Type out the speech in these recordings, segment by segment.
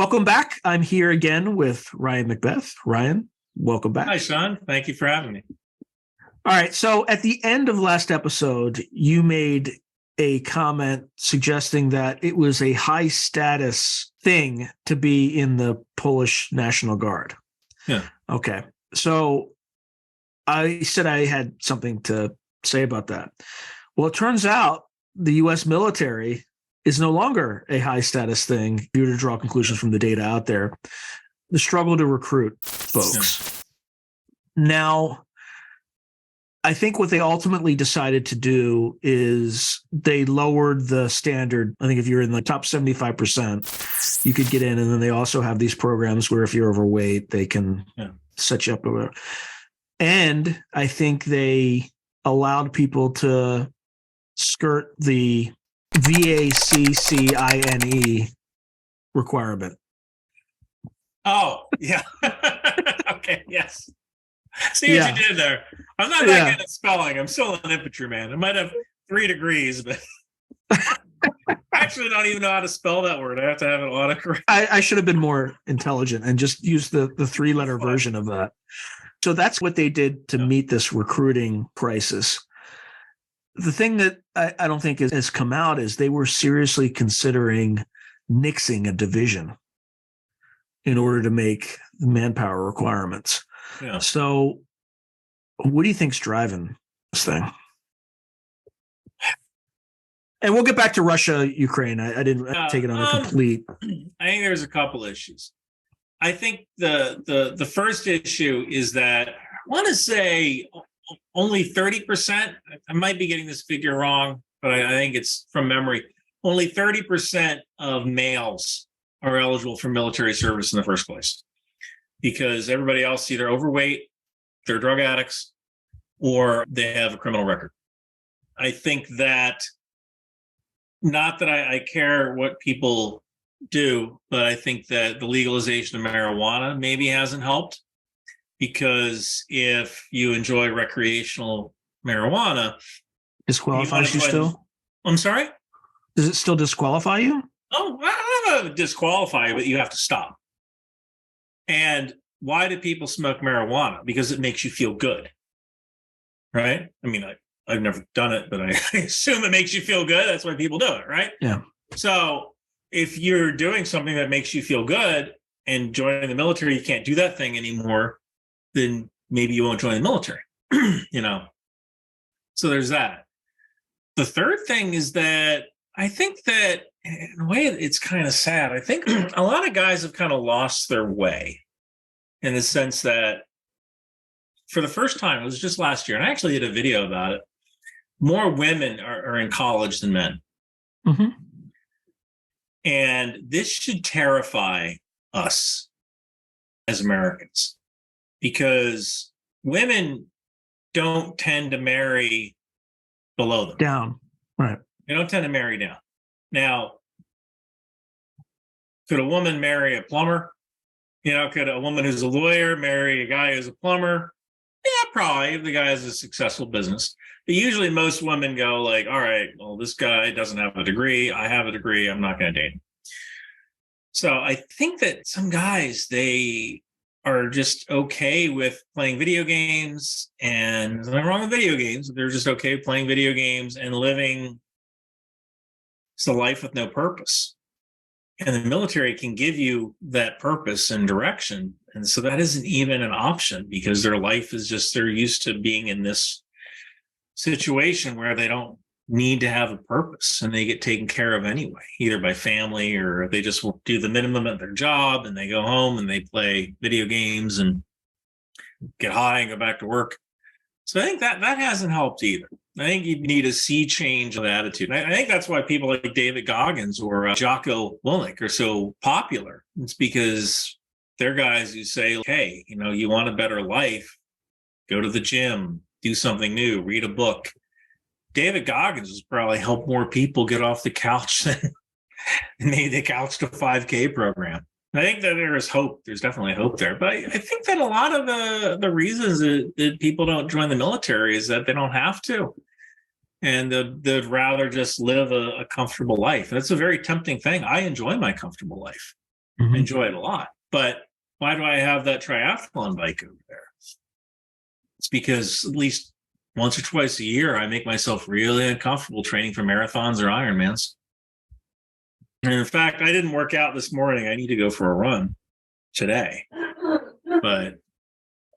Welcome back. I'm here again with Ryan McBeth. Ryan, welcome back. Hi, Sean. Thank you for having me. All right. So at the end of last episode, you made a comment suggesting that it was a high status thing to be in the Polish National Guard. Yeah. Okay. So I said I had something to say about that. Well, it turns out the U.S. military is no longer a high status thing. If you were to draw conclusions from the data out there, the struggle to recruit folks. Yeah. Now, I think what they ultimately decided to do is they lowered the standard. I think if you're in the top 75%, you could get in. And then they also have these programs where if you're overweight, they can set you up. And I think they allowed people to skirt the VACCINE requirement. Oh, yeah. Okay, yes. See what you did there. I'm not that good at spelling. I'm still an infantryman. I might have 3 degrees, but I actually don't even know how to spell that word. I have to have it autocorrect. I should have been more intelligent and just used the 3-letter version of that. So that's what they did to meet this recruiting crisis. The thing that I don't think has come out is they were seriously considering nixing a division in order to make the manpower requirements. Yeah. So what do you think's driving this thing? And we'll get back to Russia-Ukraine. I didn't take it on a complete. I think there's a couple issues. I think the first issue is that I want to say only 30%, I might be getting this figure wrong, but I think it's from memory, only 30% of males are eligible for military service in the first place, because everybody else either overweight, they're drug addicts, or they have a criminal record. I think that, not that I care what people do, but I think that the legalization of marijuana maybe hasn't helped, because if you enjoy recreational marijuana, disqualifies you still? I'm sorry? Does it still disqualify you? Oh, I don't know if it disqualify you, but you have to stop. And why do people smoke marijuana? Because it makes you feel good, right? I mean, I've never done it, but I assume it makes you feel good. That's why people do it, right? Yeah. So if you're doing something that makes you feel good and joining the military, you can't do that thing anymore, then maybe you won't join the military, So there's that. The third thing is that I think that, in a way, it's kind of sad. I think a lot of guys have kind of lost their way, in the sense that for the first time, it was just last year, and I actually did a video about it, more women are in college than men. Mm-hmm. And this should terrify us as Americans, because women don't tend to marry below them. Down, right. They don't tend to marry down. Now, could a woman marry a plumber? Could a woman who's a lawyer marry a guy who's a plumber? Yeah, probably, if the guy has a successful business. But usually most women go like, all right, well, this guy doesn't have a degree. I have a degree. I'm not going to date him. So I think that some guys, they are just okay with playing video games, and there's nothing wrong with video games. They're just okay with playing video games and living a life with no purpose. And the military can give you that purpose and direction. And so that isn't even an option, because their life is just, they're used to being in this situation where they don't need to have a purpose, and they get taken care of anyway, either by family, or they just do the minimum at their job and they go home and they play video games and get high and go back to work. So I think that hasn't helped either. I think you need a sea change of attitude. And I think that's why people like David Goggins or Jocko Willink are so popular. It's because they're guys who say, hey, you want a better life, go to the gym, do something new, read a book. David Goggins has probably helped more people get off the couch than made the Couch to 5K program. I think that there is hope. There's definitely hope there. But I think that a lot of the reasons that people don't join the military is that they don't have to. And they'd rather just live a comfortable life. That's a very tempting thing. I enjoy my comfortable life. Mhm. enjoy it a lot. But why do I have that triathlon bike over there? It's because at least once or twice a year, I make myself really uncomfortable training for marathons or Ironmans. And in fact, I didn't work out this morning. I need to go for a run today. But,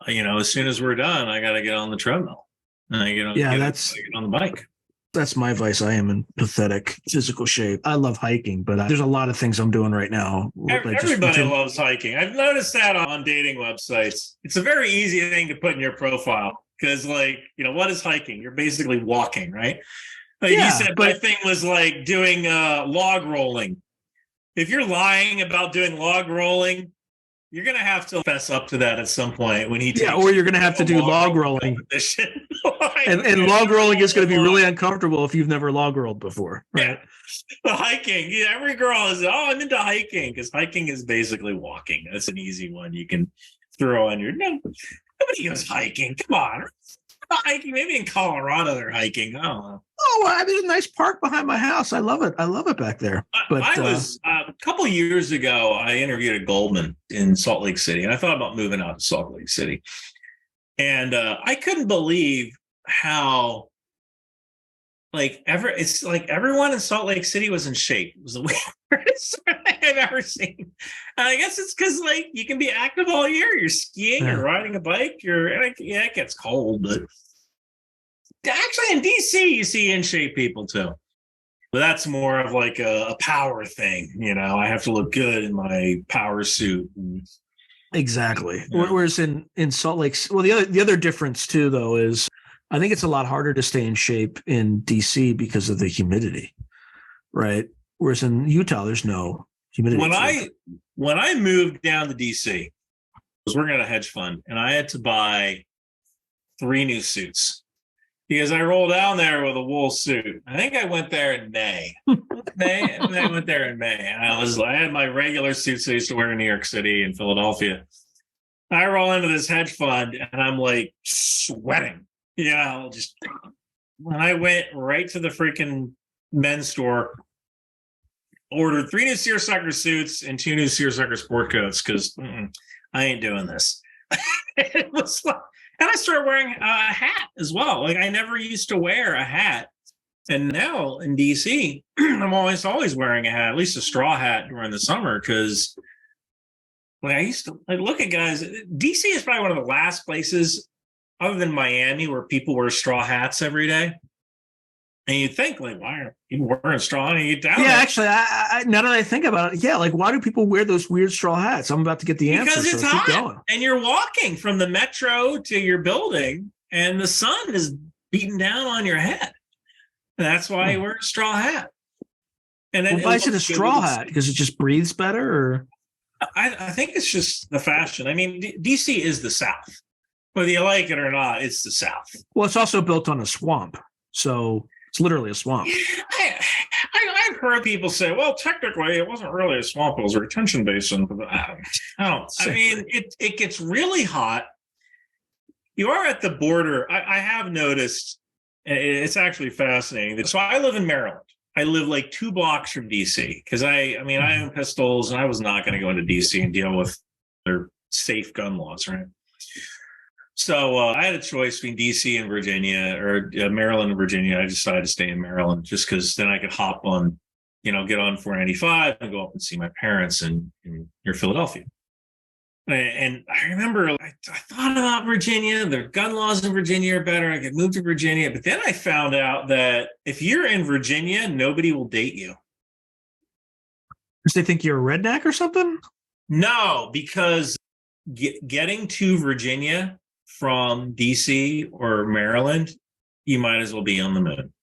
as soon as we're done, I got to get on the treadmill. And I get on the bike. That's my vice. I am in pathetic physical shape. I love hiking, but there's a lot of things I'm doing right now. Everybody loves hiking. I've noticed that on dating websites. It's a very easy thing to put in your profile because, what is hiking? You're basically walking, right? You said my thing was like doing log rolling. If you're lying about doing log rolling, you're going to have to fess up to that at some point when he takes or you're going to have to do log rolling. and log rolling is going to be really uncomfortable if you've never log rolled before. Right? Yeah. The hiking. Yeah, every girl is, I'm into hiking because hiking is basically walking. That's an easy one you can throw on your. No, nobody goes hiking. Come on. Hiking. Maybe in Colorado they're hiking. I don't know. Oh, I mean, a nice park behind my house. I love it. I love it back there. But I was a couple of years ago. I interviewed a Goldman in Salt Lake City, and I thought about moving out to Salt Lake City. And I couldn't believe how, it's like everyone in Salt Lake City was in shape. It was the weirdest thing I've ever seen. And I guess it's because you can be active all year. You're skiing, you're riding a bike. It gets cold, but. Actually, in D.C., you see in shape people too, but that's more of like a power thing. I have to look good in my power suit. Exactly. Yeah. Whereas in Salt Lake, well, the other difference too, though, is I think it's a lot harder to stay in shape in D.C. because of the humidity, right? Whereas in Utah, there's no humidity. When I moved down to D.C., I was working at a hedge fund, and I had to buy 3 new suits. Because I rolled down there with a wool suit. I think I went there in May. I went there in May. And I had my regular suits I used to wear in New York City and Philadelphia. I roll into this hedge fund and I'm like sweating. When I went right to the freaking men's store, ordered 3 new seersucker suits and 2 new seersucker sport coats because I ain't doing this. It was like, and I started wearing a hat as well. I never used to wear a hat. And now in DC, I'm always wearing a hat, at least a straw hat during the summer. Because I used to look at guys. DC is probably one of the last places other than Miami where people wear straw hats every day. And you'd think, why are people wearing straw? And you down there. Actually, I now that I think about it, why do people wear those weird straw hats? I'm about to get the answer. Because it's hot, keep going. And you're walking from the metro to your building, and the sun is beating down on your head. And that's why you wear a straw hat. And then why is it a straw hat? Because it just breathes better? Or I think it's just the fashion. I mean, DC is the South. Whether you like it or not, it's the South. Well, it's also built on a swamp, so it's literally a swamp. I've heard people say, well, technically, it wasn't really a swamp. It was a retention basin. It gets really hot. You are at the border. I have noticed, it's actually fascinating. So I live in Maryland. I live like 2 blocks from D.C. because I own pistols, and I was not going to go into D.C. and deal with their safe gun laws, right? So I had a choice between D.C. and Virginia, or Maryland and Virginia. I decided to stay in Maryland just because then I could hop on, get on 495 and go up and see my parents near Philadelphia. And I remember I thought about Virginia. The gun laws in Virginia are better. I could move to Virginia. But then I found out that if you're in Virginia, nobody will date you. Because they think you're a redneck or something? No, because getting to Virginia from DC or Maryland, you might as well be on the moon.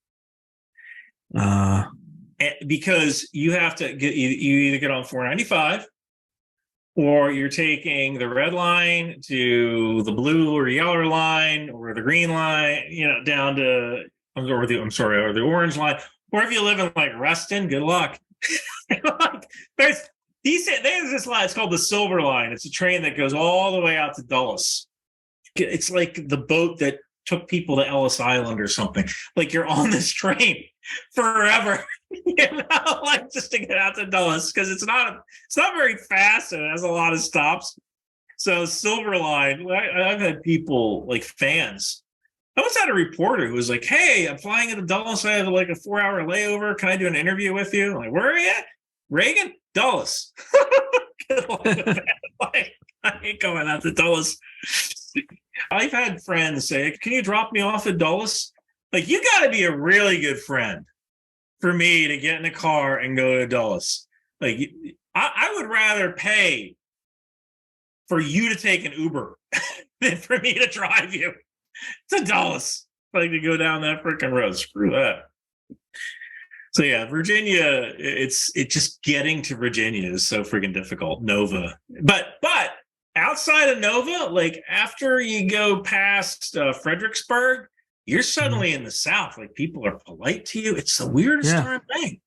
Because you have to you either get on 495 or you're taking the red line to the blue or yellow line or the green line, down to or the orange line. Or if you live in like Reston, good luck. There's this line. It's called the Silver Line. It's a train that goes all the way out to Dulles. It's like the boat that took people to Ellis Island or something. Like you're on this train forever, like just to get out to Dulles, because it's not very fast and it has a lot of stops. So Silver Line, I've had people like fans. I once had a reporter who was like, "Hey, I'm flying into Dulles. I have like a 4-hour layover. Can I do an interview with you?" I'm like, "Where are you at?" "Reagan, Dulles." Good luck with that. Like, I ain't going out to Dulles. I've had friends say, "Can you drop me off at Dulles?" Like, you got to be a really good friend for me to get in a car and go to Dulles. Like, I would rather pay for you to take an Uber than for me to drive you to Dulles. Like, to go down that freaking road. Screw that. So yeah, Virginia, it's just getting to Virginia is so freaking difficult. Nova. But outside of Nova, like after you go past Fredericksburg, you're suddenly in the South. Like people are polite to you. It's the weirdest darn thing.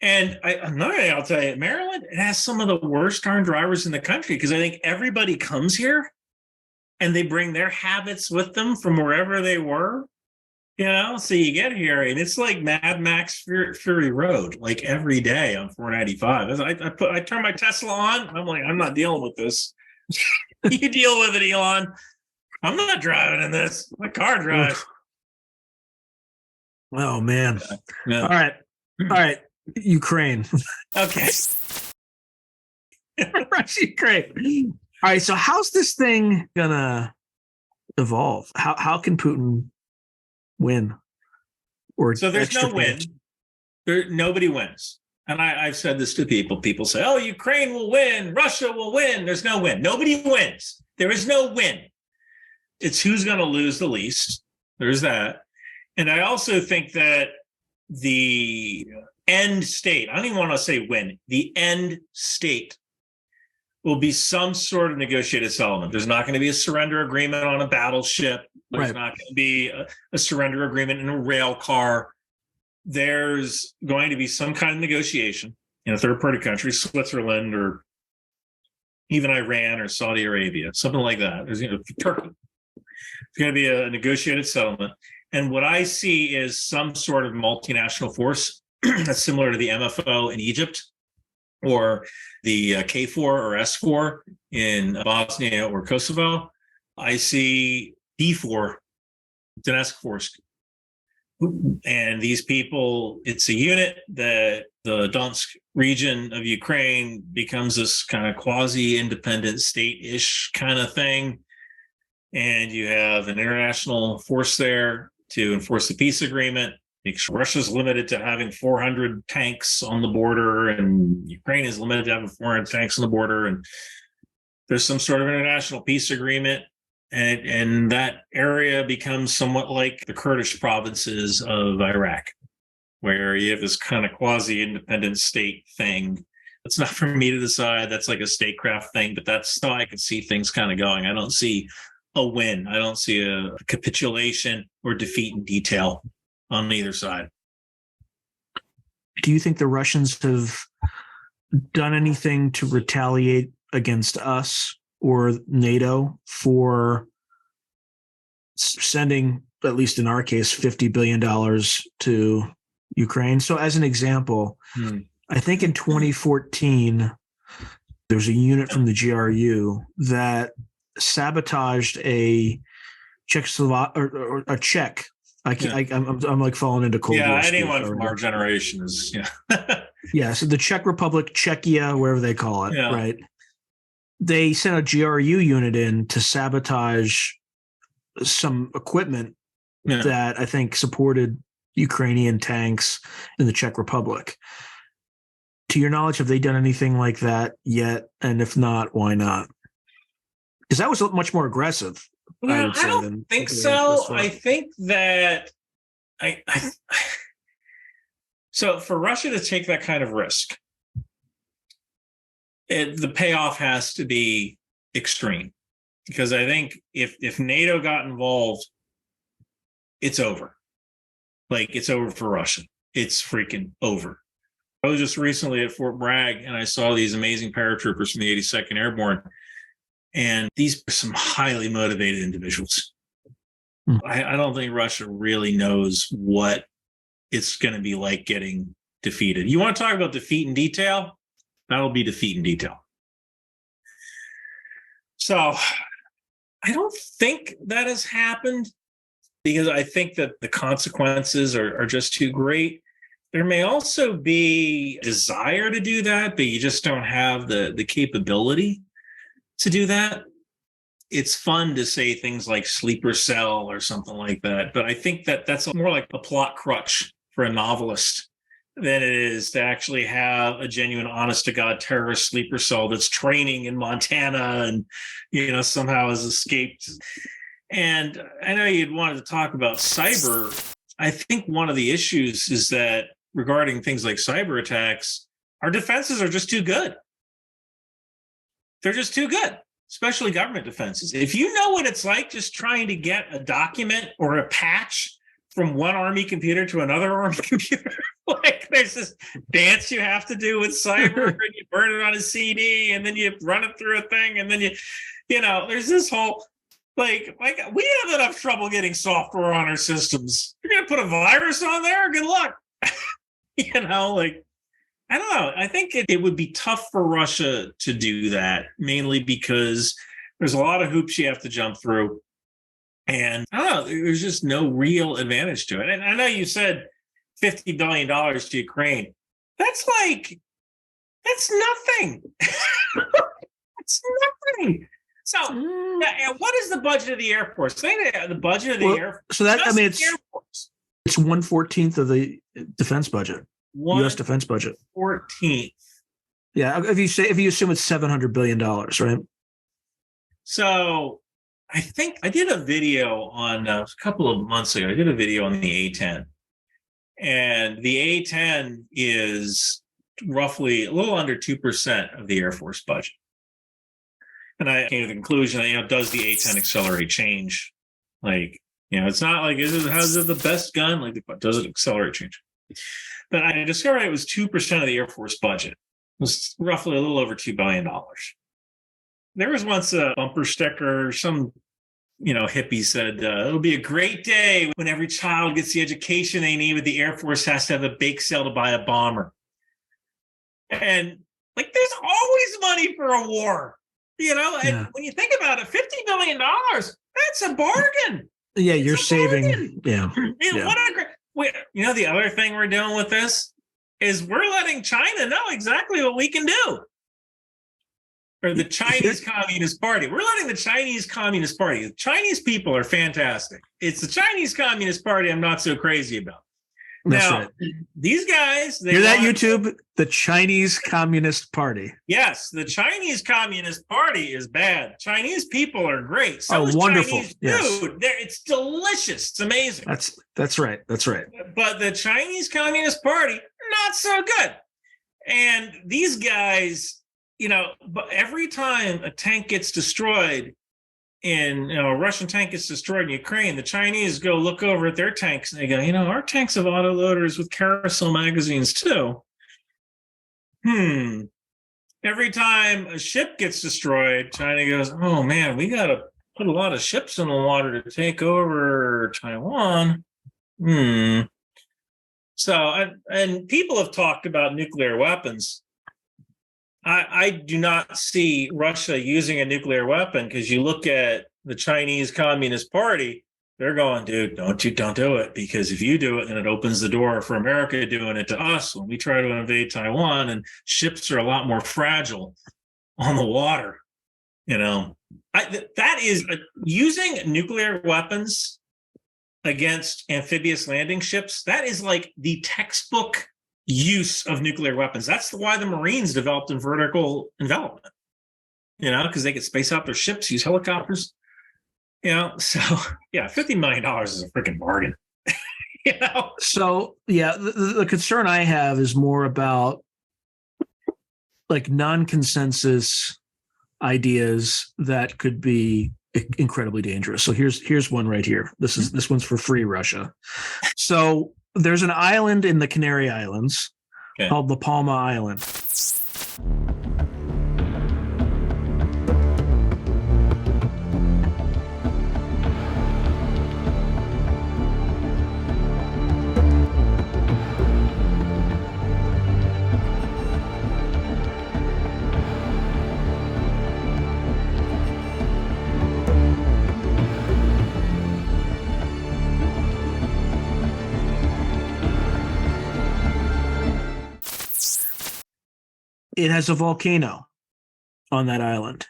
And another thing I'll tell you, Maryland, it has some of the worst darn drivers in the country because I think everybody comes here and they bring their habits with them from wherever they were. So you get here and it's like Mad Max Fury Road, like every day on 495. I turn my Tesla on. And I'm like, I'm not dealing with this. You deal with it, Elon. I'm not driving in this. My car drives. Oh man. Yeah. All right. Ukraine. Okay. Russia-Ukraine. All right. So how's this thing gonna evolve? How can Putin win? Or so there's no win. Nobody wins. And I've said this to people. People say, "Oh, Ukraine will win. Russia will win." There's no win. Nobody wins. There is no win. It's who's going to lose the least. There's that. And I also think that the end state, I don't even want to say win, the end state will be some sort of negotiated settlement. There's not going to be a surrender agreement on a battleship. There's not going to be a surrender agreement in a rail car. There's going to be some kind of negotiation in a third-party country, Switzerland or even Iran or Saudi Arabia, something like that. There's Turkey. It's going to be a negotiated settlement. And what I see is some sort of multinational force that's similar to the MFO in Egypt or the K4 or S4 in Bosnia or Kosovo. I see D4, Donetsk Force. And these people, it's a unit that the Donetsk region of Ukraine becomes this kind of quasi-independent state-ish kind of thing. And you have an international force there to enforce the peace agreement. Russia's limited to having 400 tanks on the border, and Ukraine is limited to having 400 tanks on the border. And there's some sort of international peace agreement. And that area becomes somewhat like the Kurdish provinces of Iraq, where you have this kind of quasi-independent state thing. That's not for me to decide. That's like a statecraft thing, but that's how I can see things kind of going. I don't see a win. I don't see a capitulation or defeat in detail on either side. Do you think the Russians have done anything to retaliate against us or NATO for sending, at least in our case, $50 billion to Ukraine? So as an example, I think in 2014, there's a unit from the GRU that sabotaged a Czechoslovak or a Czech. I'm like falling into Cold War. Yeah, anyone from our generation is, yeah, so the Czech Republic, Czechia, wherever they call it, right? They sent a GRU unit in to sabotage some equipment that I think supported Ukrainian tanks in the Czech Republic. To your knowledge, have they done anything like that yet? And if not, why not? Because that was much more aggressive. Well, I don't think so. I think that so for Russia to take that kind of risk, the payoff has to be extreme. Because I think if NATO got involved, it's over. Like, it's over for Russia. It's freaking over. I was just recently at Fort Bragg, and I saw these amazing paratroopers from the 82nd Airborne. And these are some highly motivated individuals. I don't think Russia really knows what it's going to be like getting defeated. You want to talk about defeat in detail? That'll be defeat in detail. So I don't think that has happened because I think that the consequences are just too great. There may also be desire to do that, but you just don't have the capability to do that. It's fun to say things like sleeper cell or something like that, but I think that that's more like a plot crutch for a novelist than it is to actually have a genuine, honest-to-God terrorist sleeper cell that's training in Montana and, somehow has escaped. And I know you'd wanted to talk about cyber. I think one of the issues is that regarding things like cyber attacks, our defenses are just too good. They're just too good, especially government defenses. If you know what it's like just trying to get a document or a patch from one Army computer to another Army computer, like there's this dance you have to do with cyber, and you burn it on a CD, and then you run it through a thing, and then there's this whole like we have enough trouble getting software on our systems. You're gonna put a virus on there? Good luck. I don't know. I think it would be tough for Russia to do that, mainly because there's a lot of hoops you have to jump through. And I don't know, there's just no real advantage to it. And I know you said $50 billion to Ukraine. That's nothing. It's nothing. So, and what is the budget of the Air Force? The budget of the Air Force. So it's 1/14 of the defense budget, U.S. defense budget. 14th. Yeah, if you assume it's $700 billion, right? So I think I did a video on a couple of months ago. I did a video on the A-10, and the A-10 is roughly a little under 2% of the Air Force budget. And I came to the conclusion that, does the A-10 accelerate change? It's not like, how's it the best gun? Does it accelerate change? But I discovered it was 2% of the Air Force budget. It was roughly a little over $2 billion. There was once a bumper sticker, some hippie said, it'll be a great day when every child gets the education they need, but the Air Force has to have a bake sale to buy a bomber. And there's always money for a war, and when you think about it, $50 billion, that's a bargain. Yeah, you're saving. Yeah. What a great, the other thing we're doing with this is we're letting China know exactly what we can do. Or the Chinese Communist Party. We're letting the Chinese Communist Party. The Chinese people are fantastic. It's the Chinese Communist Party I'm not so crazy about. That's now, right. These guys... Hear that, YouTube? The Chinese Communist Party. Yes, the Chinese Communist Party is bad. Chinese people are great. So wonderful. Chinese food. Yes. It's delicious. It's amazing. That's right. That's right. But the Chinese Communist Party, not so good. And these guys... but every time a tank gets destroyed a Russian tank gets destroyed in Ukraine, the Chinese go look over at their tanks and they go, our tanks have autoloaders with carousel magazines too. Every time a ship gets destroyed, China goes, oh man, we got to put a lot of ships in the water to take over Taiwan. So, and people have talked about nuclear weapons. I do not see Russia using a nuclear weapon because you look at the Chinese Communist Party, they're going, dude, don't do it, because if you do it, then it opens the door for America doing it to us when we try to invade Taiwan, and ships are a lot more fragile on the water. That is using nuclear weapons against amphibious landing ships. That is like the textbook use of nuclear weapons. That's why the Marines developed in vertical envelopment, because they could space out their ships, use helicopters, so yeah, $50 million is a freaking bargain. So yeah, the concern I have is more about non-consensus ideas that could be incredibly dangerous. So here's one right here. This one's for free, Russia. So there's an island in the Canary Islands called La Palma Island. It has a volcano on that island.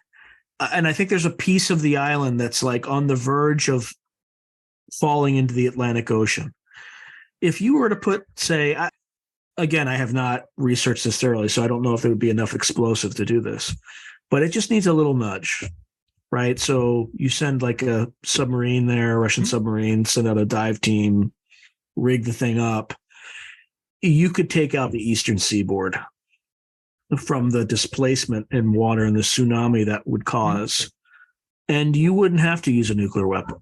And I think there's a piece of the island that's like on the verge of falling into the Atlantic Ocean. If you were to put, say, again, I have not researched this thoroughly, so I don't know if there would be enough explosive to do this, but it just needs a little nudge, right? So you send like a submarine there, a Russian submarine, send out a dive team, rig the thing up. You could take out the eastern seaboard from the displacement in water and the tsunami that would cause, and you wouldn't have to use a nuclear weapon.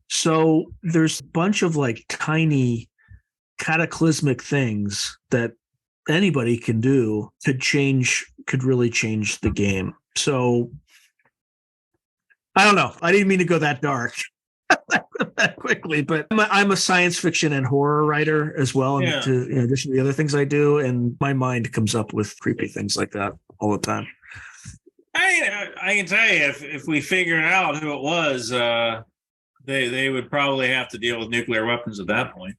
So there's a bunch of like tiny cataclysmic things that anybody can do could really change the game. So I don't know. I didn't mean to go that dark that quickly, but I'm a science fiction and horror writer as well. Yeah. In addition to the other things I do, and my mind comes up with creepy things like that all the time. I can tell you, if we figured out who it was, they would probably have to deal with nuclear weapons at that point.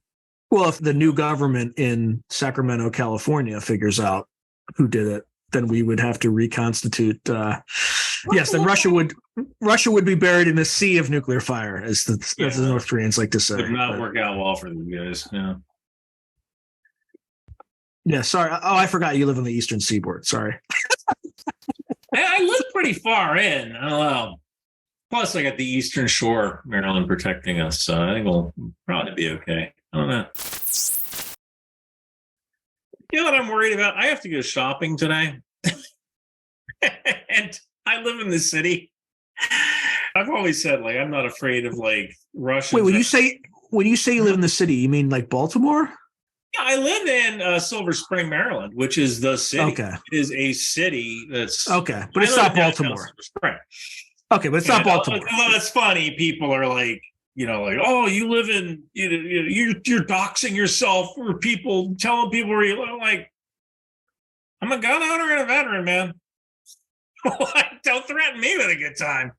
Well, if the new government in Sacramento, California figures out who did it, then we would have to reconstitute. Yes, then Russia would be buried in a sea of nuclear fire, as the North Koreans like to say. Would not work out well for these guys. Yeah. Yeah. Sorry. Oh, I forgot you live on the Eastern Seaboard. Sorry. I live pretty far in. I don't know. Plus, I got the Eastern Shore, Maryland, protecting us, so I think we'll probably be okay. I don't know. You know what I'm worried about? I have to go shopping today. And I live in the city. I've always said, like, I'm not afraid of, like, Russians. Wait, when you say you live in the city, you mean like Baltimore? Yeah, I live in Silver Spring, Maryland, which is the city. Okay. It is a city that's... Okay, but it's not Baltimore. Okay, but it's not Baltimore. Although it's funny, people are like, oh, you live in, you're doxing yourself for people, telling people where you live. Like, I'm a gun owner and a veteran, man. Don't threaten me with a good time,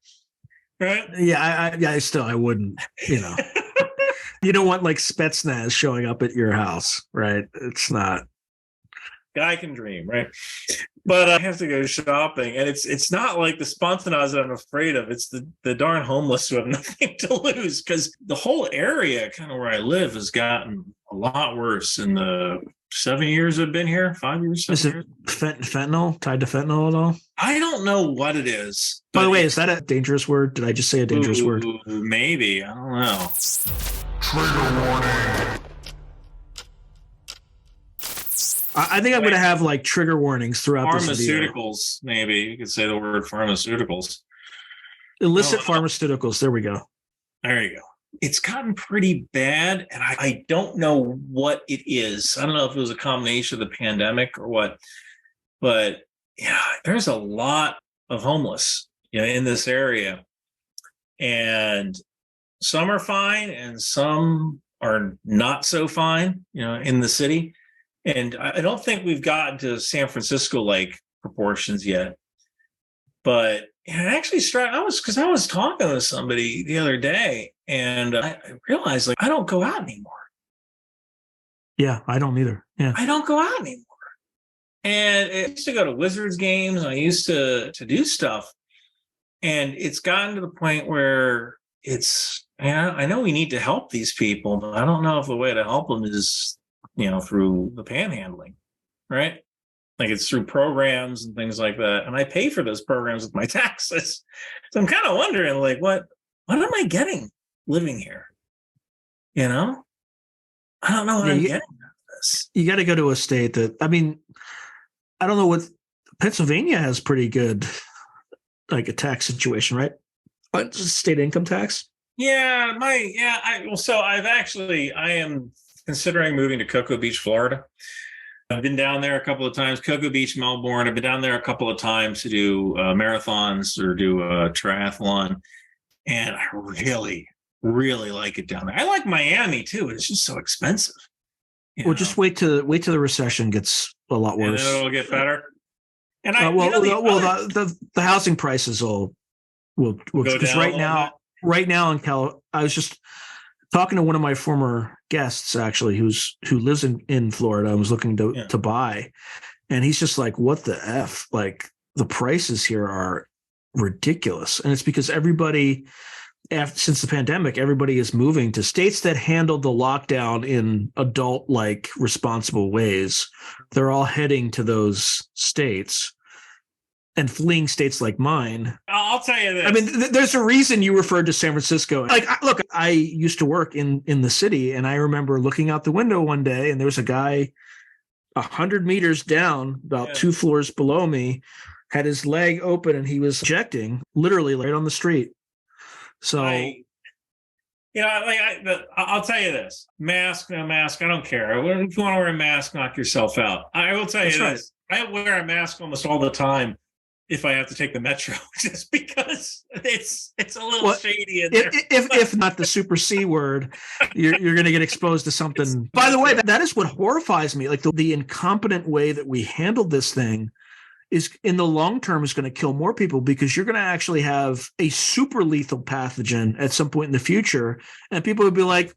right? Yeah, I wouldn't. You don't want like Spetsnaz showing up at your house, right? It's not. Guy can dream, right? But I have to go shopping, and it's not like the spontaneous that I'm afraid of. It's the darn homeless who have nothing to lose, because the whole area, kind of where I live, has gotten a lot worse in the 7 years I've been here. 5 years. Is it fentanyl tied to fentanyl at all? I don't know what it is. By the way, is that a dangerous word? Did I just say a dangerous word? Maybe. I don't know. Trigger warning. I think I'm going to have like trigger warnings throughout this video. Pharmaceuticals, maybe. You could say the word pharmaceuticals. Illicit pharmaceuticals. There we go. There you go. It's gotten pretty bad, and I don't know what it is. I don't know if it was a combination of the pandemic or what, but there's a lot of homeless in this area, and some are fine and some are not so fine, in the city. And I don't think we've gotten to San Francisco-like proportions yet. But it actually struck. I was talking to somebody the other day, and I realized, like, I don't go out anymore. Yeah, I don't either. Yeah, I don't go out anymore. And I used to go to Wizards games. I used to do stuff, and it's gotten to the point where I know we need to help these people, but I don't know if the way to help them is through the panhandling, right? Like, it's through programs and things like that. And I pay for those programs with my taxes. So I'm kind of wondering, like, what am I getting living here? I don't know what I'm getting out of this. You got to go to a state that, I don't know what, Pennsylvania has pretty good, like, a tax situation, right? But state income tax. Yeah, I am considering moving to Cocoa Beach, Florida. I've been down there a couple of times. Cocoa Beach, Melbourne. I've been down there a couple of times to do marathons or do a triathlon. And I really, really like it down there. I like Miami too. It's just so expensive. Just wait till the recession gets a lot worse. And it'll get better. And the housing prices will go because down right now in Cal, I was just talking to one of my former guests, actually, who lives in Florida and was looking to buy. And he's just like, what the F? Like, the prices here are ridiculous. And it's because everybody, since the pandemic, everybody is moving to states that handled the lockdown in adult-like responsible ways. They're all heading to those states and fleeing states like mine. I'll tell you this. I mean, there's a reason you referred to San Francisco. Like, look, I used to work in the city, and I remember looking out the window one day, and there was a guy 100 meters down, about 2 floors below me, had his leg open, and he was ejecting literally right on the street. So, I'll tell you this: mask, no mask, I don't care. If you want to wear a mask, knock yourself out. I will tell you this: I wear a mask almost all the time if I have to take the metro, just because it's a little shady in there. If not the super C word, you're going to get exposed to something. By the way, that is what horrifies me. Like the incompetent way that we handled this thing is, in the long term, is going to kill more people, because you're going to actually have a super lethal pathogen at some point in the future, and people would be like,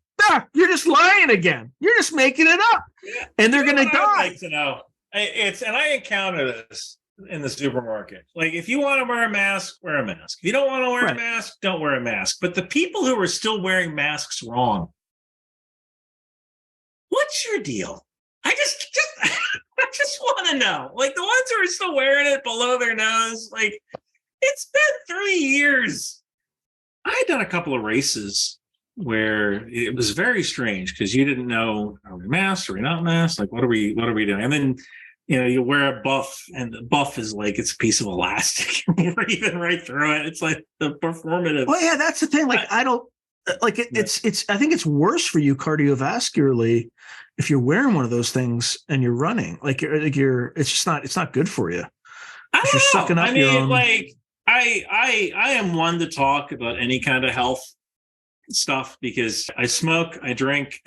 you're just lying again. You're just making it up. Yeah. And they're going to die. I'd like to know. And I encounter this in the supermarket. Like, if you want to wear a mask, wear a mask. If you don't want to wear a mask, don't wear a mask. But the people who are still wearing masks wrong, what's your deal? I just want to know. Like, the ones who are still wearing it below their nose, like, it's been 3 years. I had done a couple of races where it was very strange, because you didn't know, are we masked, are we not masked? Like, what are we doing? And then, you wear a buff, and the buff is like, it's a piece of elastic. You're breathing right through it. It's like the performative. Well, yeah, that's the thing. Like, I don't like it. It's. I think it's worse for you cardiovascularly if you're wearing one of those things and you're running. It's just not. It's not good for you. You're sucking up your own. Like, I am one to talk about any kind of health stuff, because I smoke, I drink.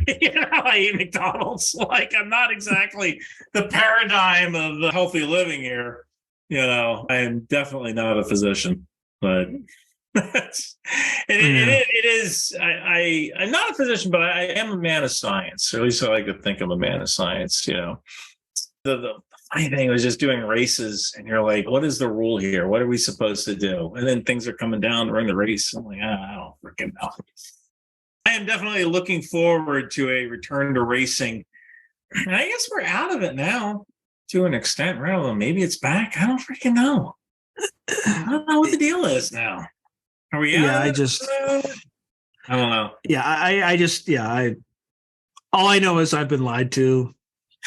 I eat McDonald's. Like, I'm not exactly the paradigm of healthy living here. I am definitely not a physician, but it is. I'm not a physician, but I am a man of science, or at least I like to think I'm a man of science. The funny thing was just doing races, and you're like, what is the rule here? What are we supposed to do? And then things are coming down during the race. I'm like, I don't freaking know. I am definitely looking forward to a return to racing. And I guess we're out of it now to an extent. I don't know. Maybe it's back. I don't freaking know. I don't know what the deal is now. Are we out? Yeah, I don't know. Yeah, all I know is I've been lied to.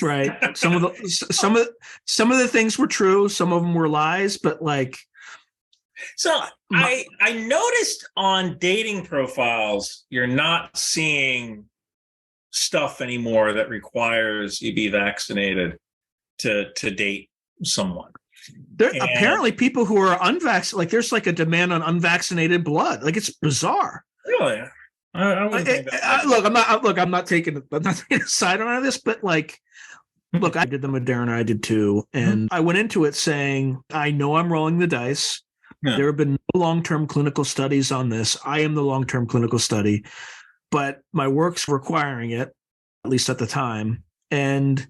Right. Some of the things were true. Some of them were lies, but like. So I noticed on dating profiles, you're not seeing stuff anymore that requires you be vaccinated to date someone. Apparently people who are unvaccinated, like, there's like a demand on unvaccinated blood. Like, it's bizarre. Really? I'm not taking a side on this, but like, look, I did the Moderna, I did too. And I went into it saying, I know I'm rolling the dice. Yeah. There have been no long-term clinical studies on this. I am the long-term clinical study, but my work's requiring it, at least at the time. And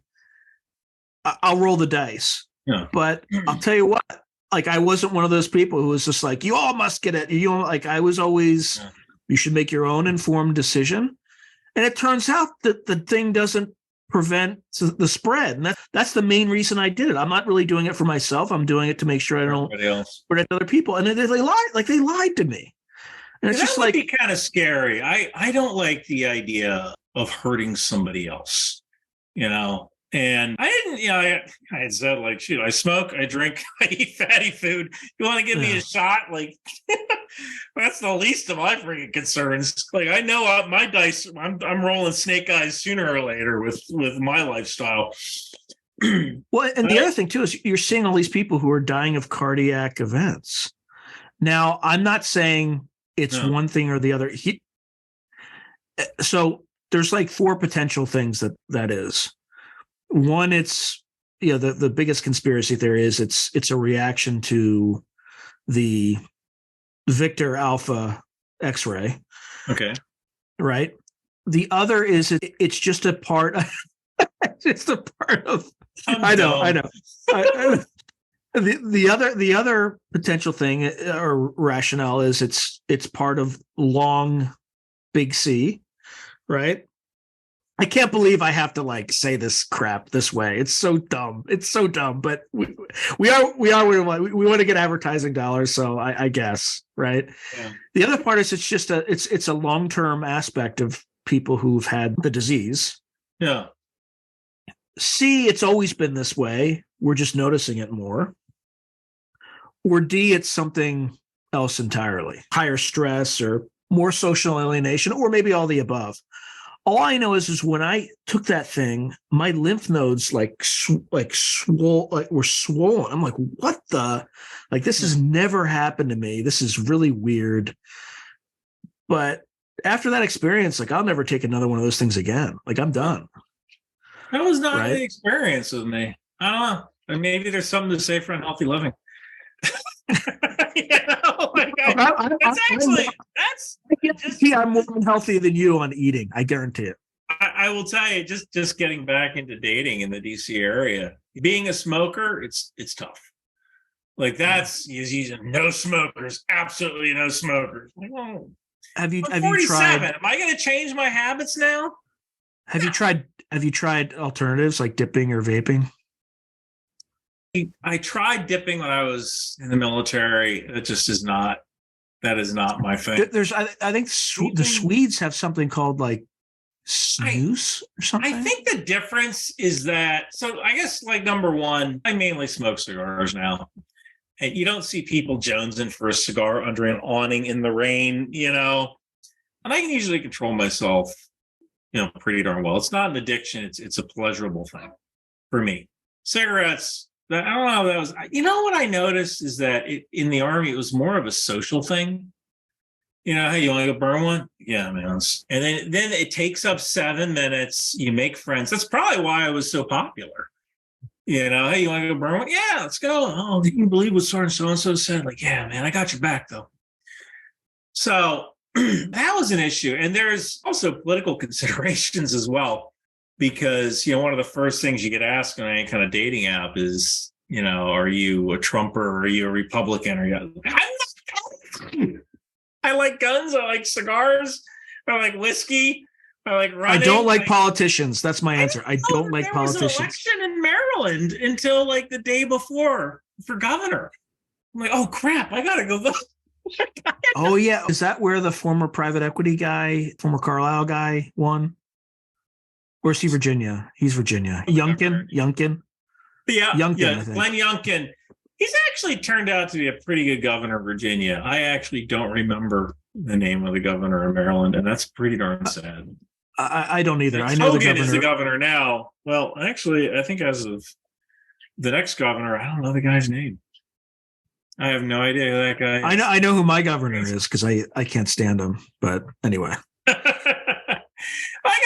I'll roll the dice. Yeah. But I'll tell you what, like, I wasn't one of those people who was just like, you all must get it. I was always, you should make your own informed decision. And it turns out that the thing doesn't prevent the spread. And that's the main reason I did it. I'm not really doing it for myself. I'm doing it to make sure I don't spread other people. And they lied to me. And it's just like, be kind of scary. I don't like the idea of hurting somebody else, And I didn't, I had said, like, shoot, I smoke, I drink, I eat fatty food. You want to give me a shot? Like, that's the least of my freaking concerns. Like, I know my dice, I'm rolling snake eyes sooner or later with my lifestyle. Well, and the other thing too is you're seeing all these people who are dying of cardiac events. Now, I'm not saying it's one thing or the other. So there's like 4 potential things that is. One, it's the biggest conspiracy theory is it's a reaction to the Victor Alpha X-ray. Okay. Right. The other is it's just a part. It's just a part of. I'm I know. dumb. The other potential thing or rationale is it's part of long big C, right? I can't believe I have to like say this crap this way. It's so dumb. It's so dumb. But we want to get advertising dollars, so I guess, right? Yeah. The other part is it's a long-term aspect of people who've had the disease. Yeah. C, it's always been this way. We're just noticing it more. Or D, it's something else entirely. Higher stress or more social alienation, or maybe all the above. All I know is when I took that thing, my lymph nodes were swollen. I'm like, what the? Like, this has never happened to me. This is really weird. But after that experience, like, I'll never take another one of those things again. Like, I'm done. That was not Right? the experience with me. I don't know. And maybe there's something to say for unhealthy living. I'm more healthy than you on eating. I guarantee it. I will tell you, just getting back into dating in the DC area, being a smoker, it's tough. Like that's using no smokers, absolutely no smokers. Like, oh, Have you 47. tried? Am I going to change my habits now? Have you tried alternatives like dipping or vaping? I tried dipping when I was in the military. It just is not. That is not my thing. I think the Swedes have something called like snus or something. I think the difference is that. So I guess like number one, I mainly smoke cigars now, and you don't see people jonesing for a cigar under an awning in the rain, And I can usually control myself, pretty darn well. It's not an addiction. It's a pleasurable thing for me. Cigarettes. I don't know how that was. What I noticed is that in the Army, it was more of a social thing. Hey, you want to go burn one? Yeah, man. And then it takes up 7 minutes. You make friends. That's probably why I was so popular. Hey, you want to go burn one? Yeah, let's go. Oh, you can believe what so-and-so said? Like, yeah, man, I got your back, though. So that was an issue. And there's also political considerations as well. Because, one of the first things you get asked on any kind of dating app is, are you a Trumper? Or are you a Republican? I like guns. I like cigars. I like whiskey. I like running. I don't like politicians. That's my answer. I don't like politicians. There was an election in Maryland until like the day before for governor. I'm like, oh, crap. I got to go vote. Oh, yeah. Is that where the former private equity guy, former Carlyle guy won? Or is he Virginia? He's Virginia. Youngkin. Yeah, Youngkin, Glenn Youngkin. He's actually turned out to be a pretty good governor of Virginia. I actually don't remember the name of the governor of Maryland, and that's pretty darn sad. I don't either. I know Hogan is the governor now. Well, actually, I think as of the next governor, I don't know the guy's name. I have no idea who that guy is. I know who my governor is because I can't stand him. But anyway.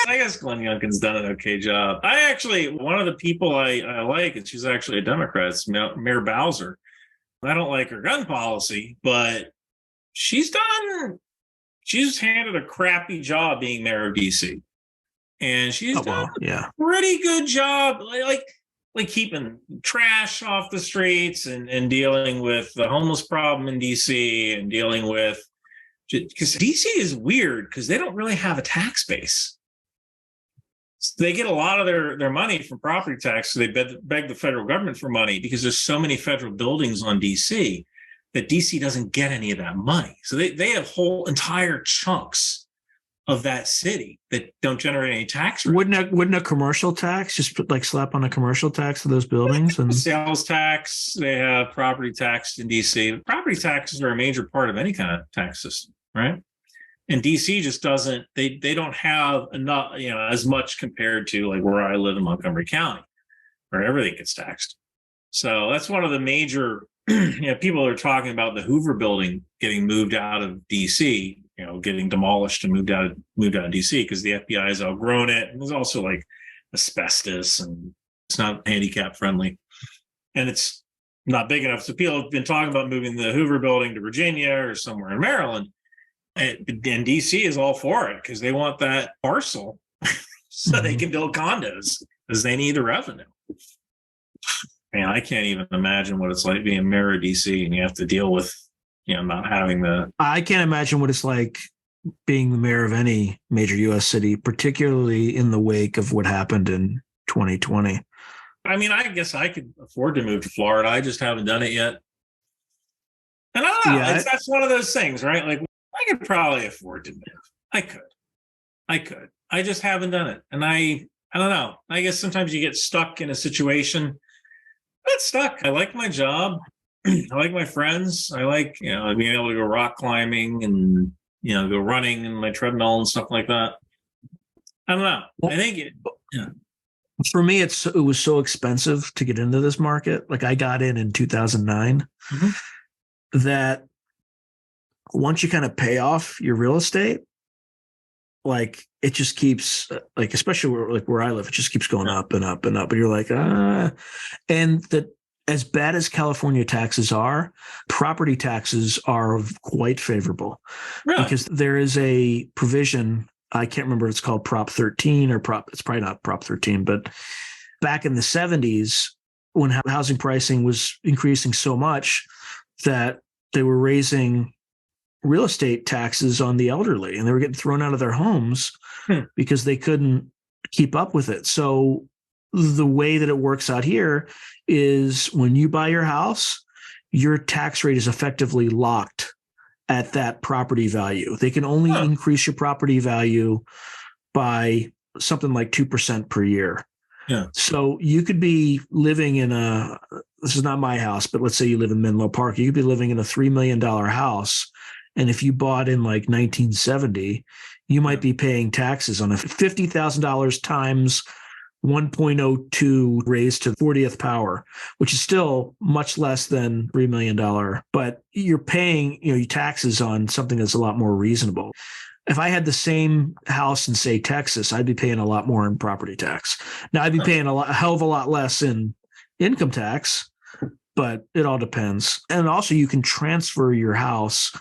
I guess Glenn Youngkin's done an okay job. One of the people I like, and she's actually a Democrat, it's Mayor Bowser. I don't like her gun policy, but she's handled a crappy job being mayor of D.C. And she's done a pretty good job, like keeping trash off the streets and dealing with the homeless problem in D.C. and dealing with, because D.C. is weird because they don't really have a tax base. So they get a lot of their money from property tax. So they beg the federal government for money because there's so many federal buildings on DC that DC doesn't get any of that money. So they have whole entire chunks of that city that don't generate any tax revenue. Wouldn't a commercial tax just slap on a commercial tax to those buildings? And sales tax, they have property tax in DC. Property taxes are a major part of any kind of tax system, right? And DC just doesn't, they don't have enough, as much compared to like where I live in Montgomery County, where everything gets taxed. So that's one of the major, people are talking about the Hoover building getting moved out of DC, getting demolished and moved out of DC because the FBI has outgrown it. And there's also like asbestos and it's not handicap friendly. And it's not big enough. So people have been talking about moving the Hoover building to Virginia or somewhere in Maryland. And DC is all for it because they want that parcel so they can build condos. because they need the revenue. Man, I can't even imagine what it's like being mayor of DC and you have to deal with, not having the. I can't imagine what it's like being the mayor of any major U.S. city, particularly in the wake of what happened in 2020. I mean, I guess I could afford to move to Florida. I just haven't done it yet. And I don't know. Yeah, that's one of those things, right? Like, I could probably afford to move. I could. I just haven't done it. And I don't know. I guess sometimes you get stuck in a situation. I'm not stuck. I like my job. I like my friends. I like, being able to go rock climbing and, go running in my treadmill and stuff like that. I don't know. I think for me, it was so expensive to get into this market. Like I got in 2009 that once you kind of pay off your real estate, like it just keeps like, especially where I live, it just keeps going up and up and up. And you're like, and that as bad as California taxes are, property taxes are quite favorable because there is a provision. I can't remember if it's called Prop 13 or it's probably not Prop 13, but back in the 70s when housing pricing was increasing so much that they were raising real estate taxes on the elderly and they were getting thrown out of their homes because they couldn't keep up with it. So the way that it works out here is when you buy your house, your tax rate is effectively locked at that property value. They can only increase your property value by something like 2% per year. Yeah. So you could be living in this is not my house, but let's say you live in Menlo Park. You could be living in a $3 million house. And if you bought in like 1970, you might be paying taxes on a $50,000 times 1.02 raised to 40th power, which is still much less than $3 million, but you're paying, your taxes on something that's a lot more reasonable. If I had the same house in, say, Texas, I'd be paying a lot more in property tax. Now I'd be paying a hell of a lot less in income tax, but it all depends. And also you can transfer your house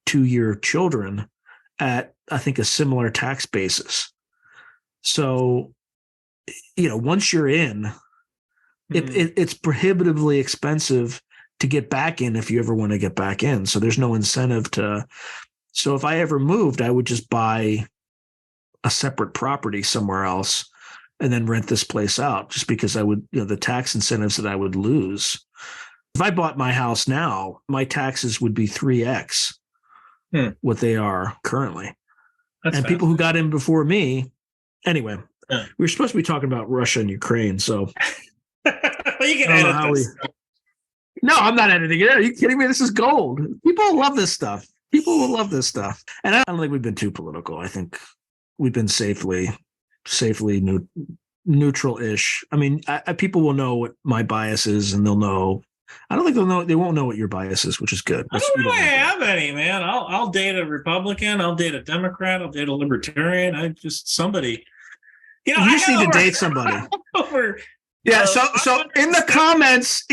to your children at, I think, a similar tax basis. So once you're in, it's prohibitively expensive to get back in if you ever want to get back in. So there's no incentive to. So if I ever moved, I would just buy a separate property somewhere else and then rent this place out just because I would, the tax incentives that I would lose. If I bought my house now, my taxes would be 3x what they are currently. And people who got in before me, anyway. We were supposed to be talking about Russia and Ukraine, so. Well, you can edit this. No, I'm not editing it. Are you kidding me? This is gold. People love this stuff. People will love this stuff. And I don't think we've been too political. I think we've been safely neutral-ish. I mean, people will know what my bias is, and they'll know. I don't think they'll know. They won't know what your bias is, which is good. I don't really have any, man. I'll date a Republican. I'll date a Democrat. I'll date a Libertarian. I just somebody. You just need to date somebody. Yeah. So in the comments,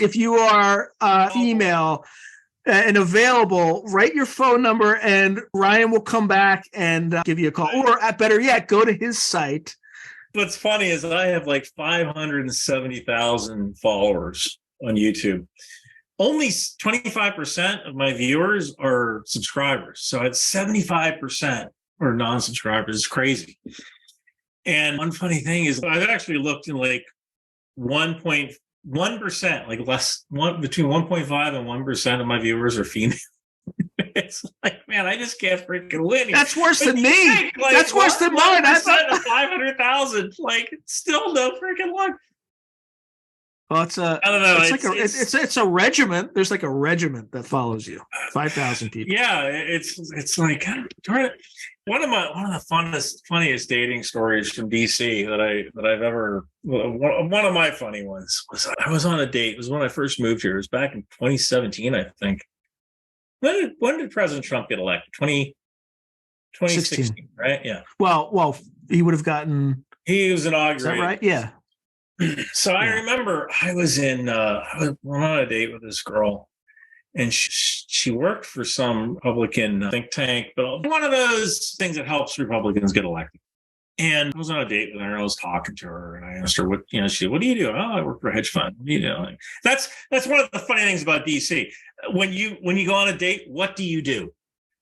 if you are female and available, write your phone number, and Ryan will come back and give you a call. Or better yet, go to his site. What's funny is I have like 570,000 followers on YouTube. Only 25% of my viewers are subscribers. So it's 75% are non-subscribers. It's crazy. And one funny thing is I've actually looked in like 1.1%, like between 1.5 and 1% of my viewers are female. It's like, man, I just can't freaking win. That's worse than me. That's worse than mine. That's 500,000. Like, still no freaking luck. Well, I don't know. It's a regiment. There's like a regiment that follows you. 5,000 people. Yeah, it's like one of the funniest dating stories from DC that I've ever. One of my funny ones was I was on a date. It was when I first moved here. It was back in 2017, I think. When did President Trump get elected? 2016, right? Yeah. Well, he would have gotten. He was inaugurated. Is that right? Yeah. So I remember I was on a date with this girl, and she worked for some Republican think tank, but one of those things that helps Republicans get elected. And I was on a date with her, and I was talking to her, and I asked her, what do you do? Oh, I work for a hedge fund. What do you do? Like, that's one of the funny things about DC. When you go on a date, what do you do?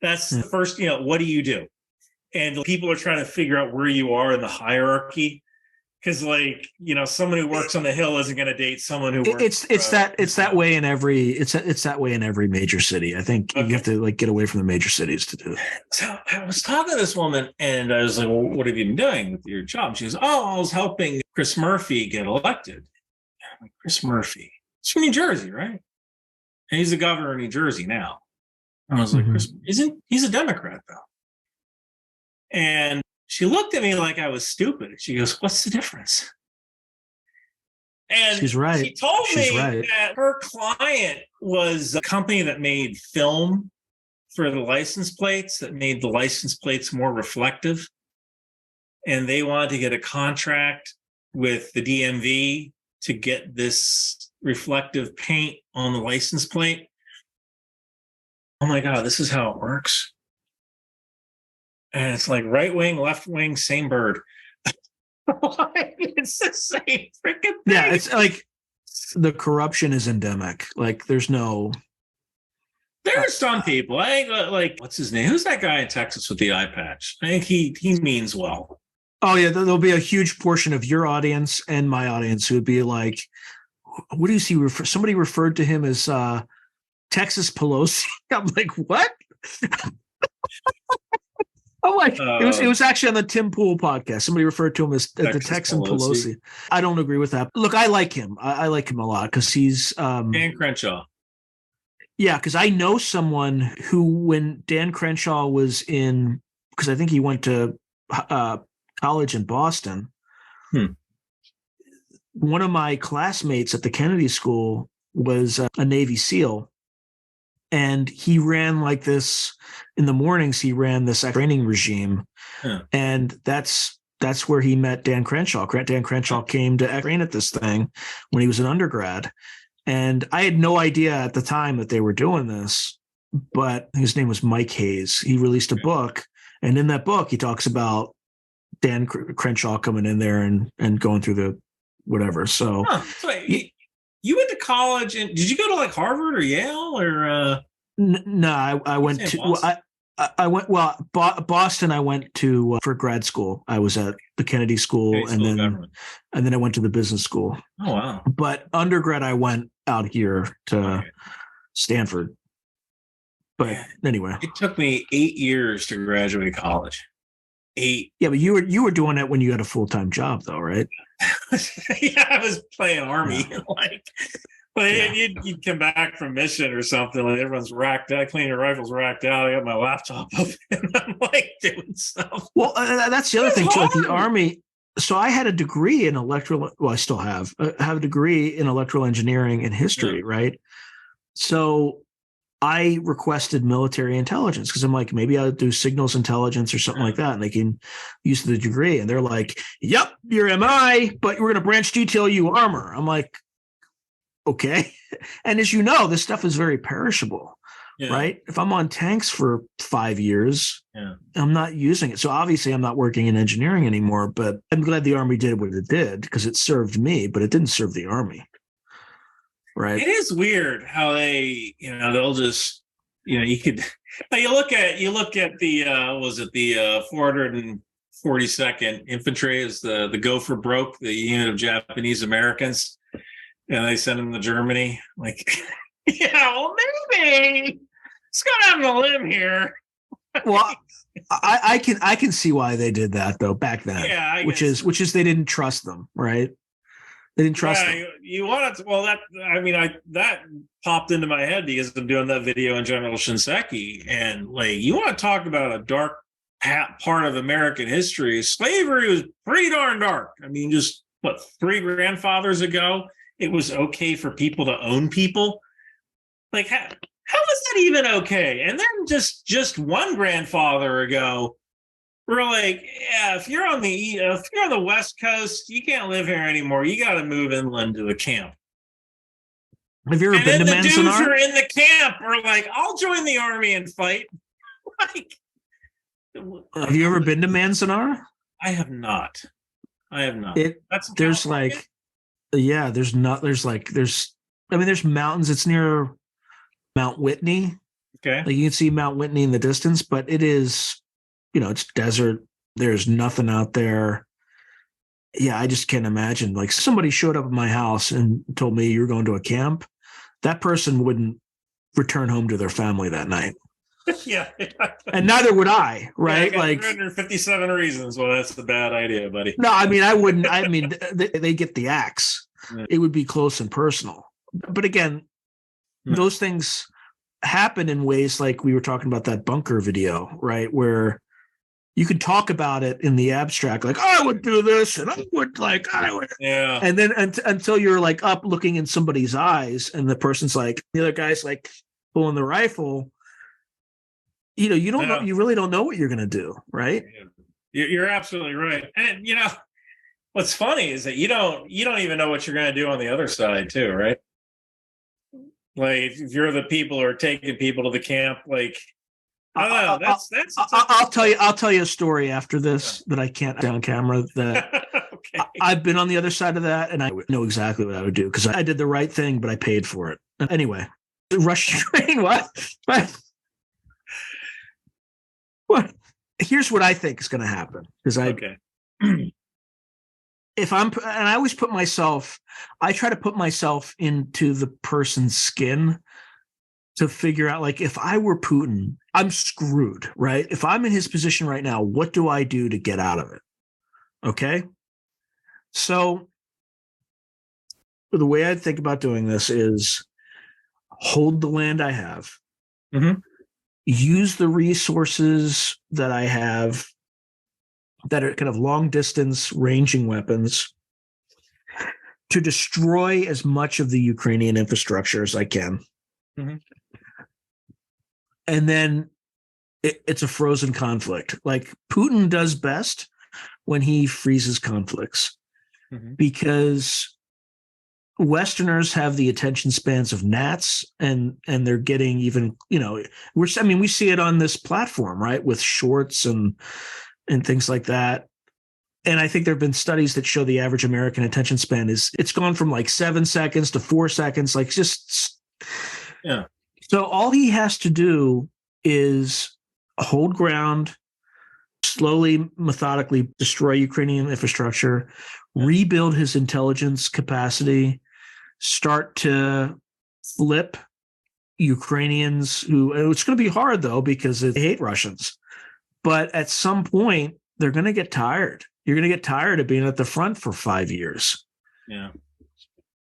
That's the first, what do you do? And people are trying to figure out where you are in the hierarchy. Because, someone who works on the Hill isn't going to date someone who works. It's that way in every major city. I think you have to get away from the major cities to do it. So I was talking to this woman, and I was like, "Well, what have you been doing with your job?" She goes, "Oh, I was helping Chris Murphy get elected." I'm like, Chris Murphy, he's from New Jersey, right? And he's the governor of New Jersey now. And I was like, Chris, he's a Democrat though? And she looked at me like I was stupid. She goes, "What's the difference?" And she's right. She told me that her client was a company that made film for the license plates, that made the license plates more reflective. And they wanted to get a contract with the DMV to get this reflective paint on the license plate. Oh my God, this is how it works. And it's like right wing, left wing, same bird. It's the same freaking thing. Yeah, it's like the corruption is endemic. Like there's some people. I think what's his name? Who's that guy in Texas with the eye patch? I think he means well. Oh yeah, there'll be a huge portion of your audience and my audience who would be like, "What do you see?" Somebody referred to him as Texas Pelosi. I'm like, what? Oh, it was actually on the Tim Pool podcast. Somebody referred to him as the Texan Pelosi. I don't agree with that. Look, I like him. I like him a lot because he's Dan Crenshaw. Yeah, because I know someone who, when Dan Crenshaw was in, because I think he went to college in Boston. One of my classmates at the Kennedy School was a Navy SEAL. And he ran this in the mornings. He ran this training regime, and that's where he met Dan Crenshaw. Dan Crenshaw came to train at this thing when he was an undergrad, and I had no idea at the time that they were doing this. But his name was Mike Hayes. He released a book, and in that book, he talks about Dan Crenshaw coming in there and going through the whatever. So. You went to college, and did you go to Harvard or Yale or? No, I went to Boston. I went Boston. I went to for grad school. I was at the Kennedy School, and then I went to the business school. Oh wow! But undergrad, I went out here to Stanford. But anyway, it took me 8 years to graduate college. 8. Yeah, but you were doing it when you had a full-time job, though, right? Yeah, I was playing Army. You'd come back from mission or something, everyone's racked out, clean your rifles racked out. I got my laptop up and I'm doing stuff. Well, that's the other thing too. Like the Army. So I had a degree in electrical. Well, I still have. I have a degree in electrical engineering and history, right? So I requested military intelligence because I'm like, maybe I'll do signals intelligence or something like that, and they can use the degree. And they're like, "Yep, you're MI, but we're going to branch detail you armor." I'm like, okay. And as you know, this stuff is very perishable, right? If I'm on tanks for 5 years, I'm not using it. So obviously I'm not working in engineering anymore, but I'm glad the Army did what it did because it served me, but it didn't serve the Army. Right. It is weird how they, they'll just, you could, you look at the, the 442nd Infantry is the go for broke, the unit of Japanese Americans. And they send them to Germany. Maybe let's go down on a limb here. Well, I can see why they did that though back then. Which is they didn't trust them, right? They didn't trust them. You want it? Well, that popped into my head because I'm doing that video on General Shinseki, and you want to talk about a dark part of American history? Slavery was pretty darn dark. Just 3 grandfathers ago, it was okay for people to own people. How was that even okay? And then just one grandfather ago, we're like, if you're on the West Coast, you can't live here anymore. You got to move inland to a camp. Have you ever been to Manzanar? The dudes who are in the camp are like, I'll join the Army and fight. Have you ever been to Manzanar? I have not. There's like, yeah, there's mountains. It's near Mount Whitney. Okay. Like you can see Mount Whitney in the distance, but it is, it's desert. There's nothing out there. Yeah, I just can't imagine. Like somebody showed up at my house and told me you're going to a camp. That person wouldn't return home to their family that night. Yeah. And neither would I, right? Yeah, I got like 357 reasons. Well, that's a bad idea, buddy. No, I mean, I wouldn't. I mean, they get the axe. Yeah. It would be close and personal. But again, those things happen in ways like we were talking about that bunker video, right? Where you can talk about it in the abstract, like, I would do this and I would. Yeah. And then until you're like up looking in somebody's eyes and the person's like, the other guy's like pulling the rifle, you don't know, you really don't know what you're going to do. Right. You're absolutely right. And what's funny is that you don't even know what you're going to do on the other side too. Right. Like if you're the people who are taking people to the camp, like, I don't know. I'll tell you a story after this that I can't do on camera. That okay. I've been on the other side of that, and I know exactly what I would do because I did the right thing, but I paid for it. Anyway, Russian-Ukrainian what? What? Here's what I think is going to happen because if I'm, and I always I try to put myself into the person's skin to figure out, like, if I were Putin, I'm screwed, right? If I'm in his position right now, what do I do to get out of it? Okay. So the way I think about doing this is hold the land I have, use the resources that I have that are kind of long distance ranging weapons to destroy as much of the Ukrainian infrastructure as I can. And then it's a frozen conflict. Like Putin does best when he freezes conflicts because Westerners have the attention spans of gnats and they're getting even, we see it on this platform, right? With shorts and things like that. And I think there have been studies that show the average American attention span it's gone from like 7 seconds to 4 seconds, like just. Yeah. So all he has to do is hold ground, slowly, methodically destroy Ukrainian infrastructure, rebuild his intelligence capacity, start to flip Ukrainians it's going to be hard though, because they hate Russians. But at some point, they're going to get tired. You're going to get tired of being at the front for 5 years. Yeah.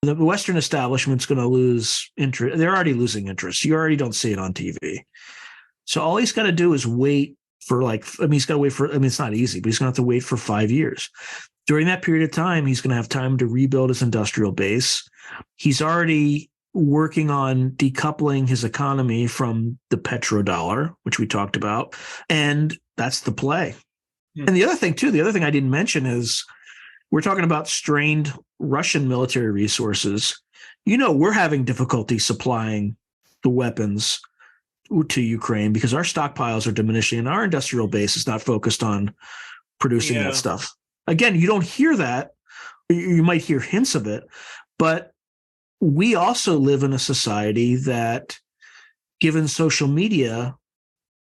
The Western establishment's going to lose interest. They're already losing interest. You already don't see it on TV. So all he's got to do is wait for he's got to wait for, it's not easy, but he's going to have to wait for 5 years. During that period of time, he's going to have time to rebuild his industrial base. He's already working on decoupling his economy from the petrodollar, which we talked about. And that's the play. And the other thing I didn't mention is we're talking about strained Russian military resources. We're having difficulty supplying the weapons to Ukraine because our stockpiles are diminishing and our industrial base is not focused on producing that stuff. Again, you don't hear that. You might hear hints of it, but we also live in a society that, given social media,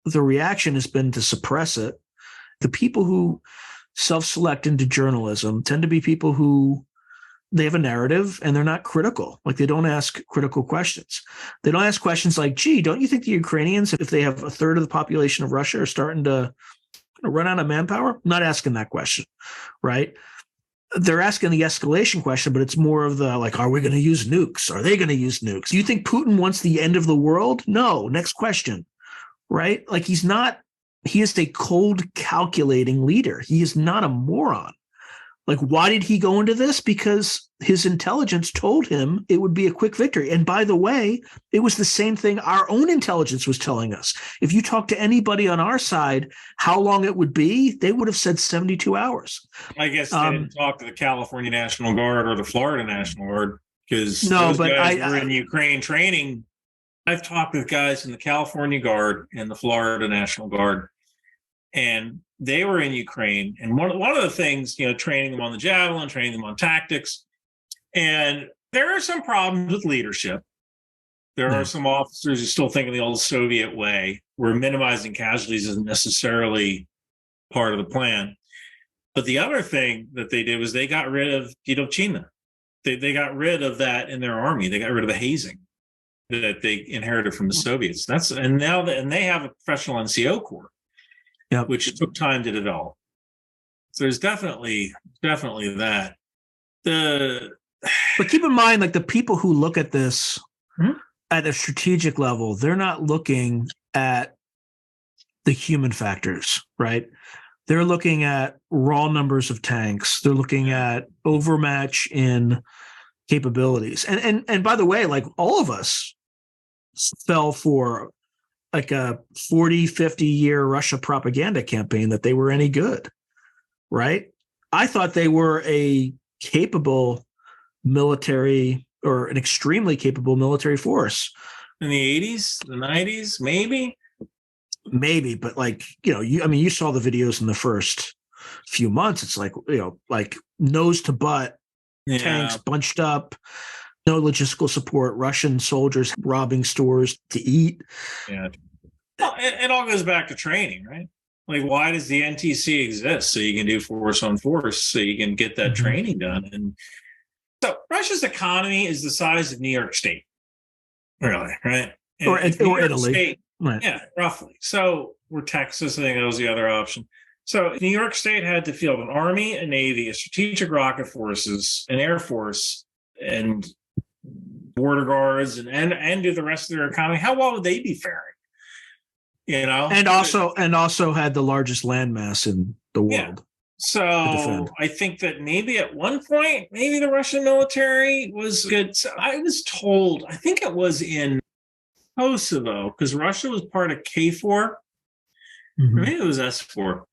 the reaction has been to suppress it. The people who self-select into journalism tend to be people who they have a narrative and they're not critical. Like they don't ask critical questions. They don't ask questions like, gee, don't you think the Ukrainians, if they have a third of the population of Russia, are starting to run out of manpower? I'm not asking that question, right? They're asking the escalation question, but it's more of the like, are we going to use nukes? Are they going to use nukes? Do you think Putin wants the end of the world? No. Next question, right? Like he is a cold, calculating leader. He is not a moron. Like, why did he go into this? Because his intelligence told him it would be a quick victory. And by the way, it was the same thing our own intelligence was telling us. If you talk to anybody on our side, how long it would be, they would have said 72 hours. I guess they didn't talk to the California National Guard or the Florida National Guard because those guys were in Ukraine training. I've talked with guys in the California Guard and the Florida National Guard. and they were in Ukraine. And one of the things, training them on the javelin, training them on tactics. And there are some problems with leadership. There are some officers who still think in the old Soviet way, where minimizing casualties isn't necessarily part of the plan. But the other thing that they did was they got rid of Dedochina. They got rid of that in their army. They got rid of the hazing that they inherited from the Soviets. And they have a professional NCO corps, which took time to develop. So there's definitely that. But keep in mind, like, the people who look at this at a strategic level, they're not looking at the human factors, right? They're looking at raw numbers of tanks. They're looking at overmatch in capabilities. And by the way, like, all of us fell for like a 40, 50-year Russia propaganda campaign that they were any good, right? I thought they were a capable military, or an extremely capable military force. In the 80s, the 90s, maybe, but like, you saw the videos in the first few months. It's like, like nose to butt, tanks bunched up, no logistical support, Russian soldiers robbing stores to eat. Yeah. Well, it all goes back to training, right? Like, why does the NTC exist? So you can do force on force, so you can get that training done. And so Russia's economy is the size of New York State, really, right? And or Italy. State, right. Yeah, roughly. So we're Texas, I think that was the other option. So New York State had to field an army, a navy, a strategic rocket forces, an air force, and border guards, and do the rest of their economy. How well would they be faring? And also had the largest landmass in the world. Yeah. So I think that maybe at one point, maybe the Russian military was good. So I was told, I think it was in Kosovo, because Russia was part of K4. Or maybe it was S4.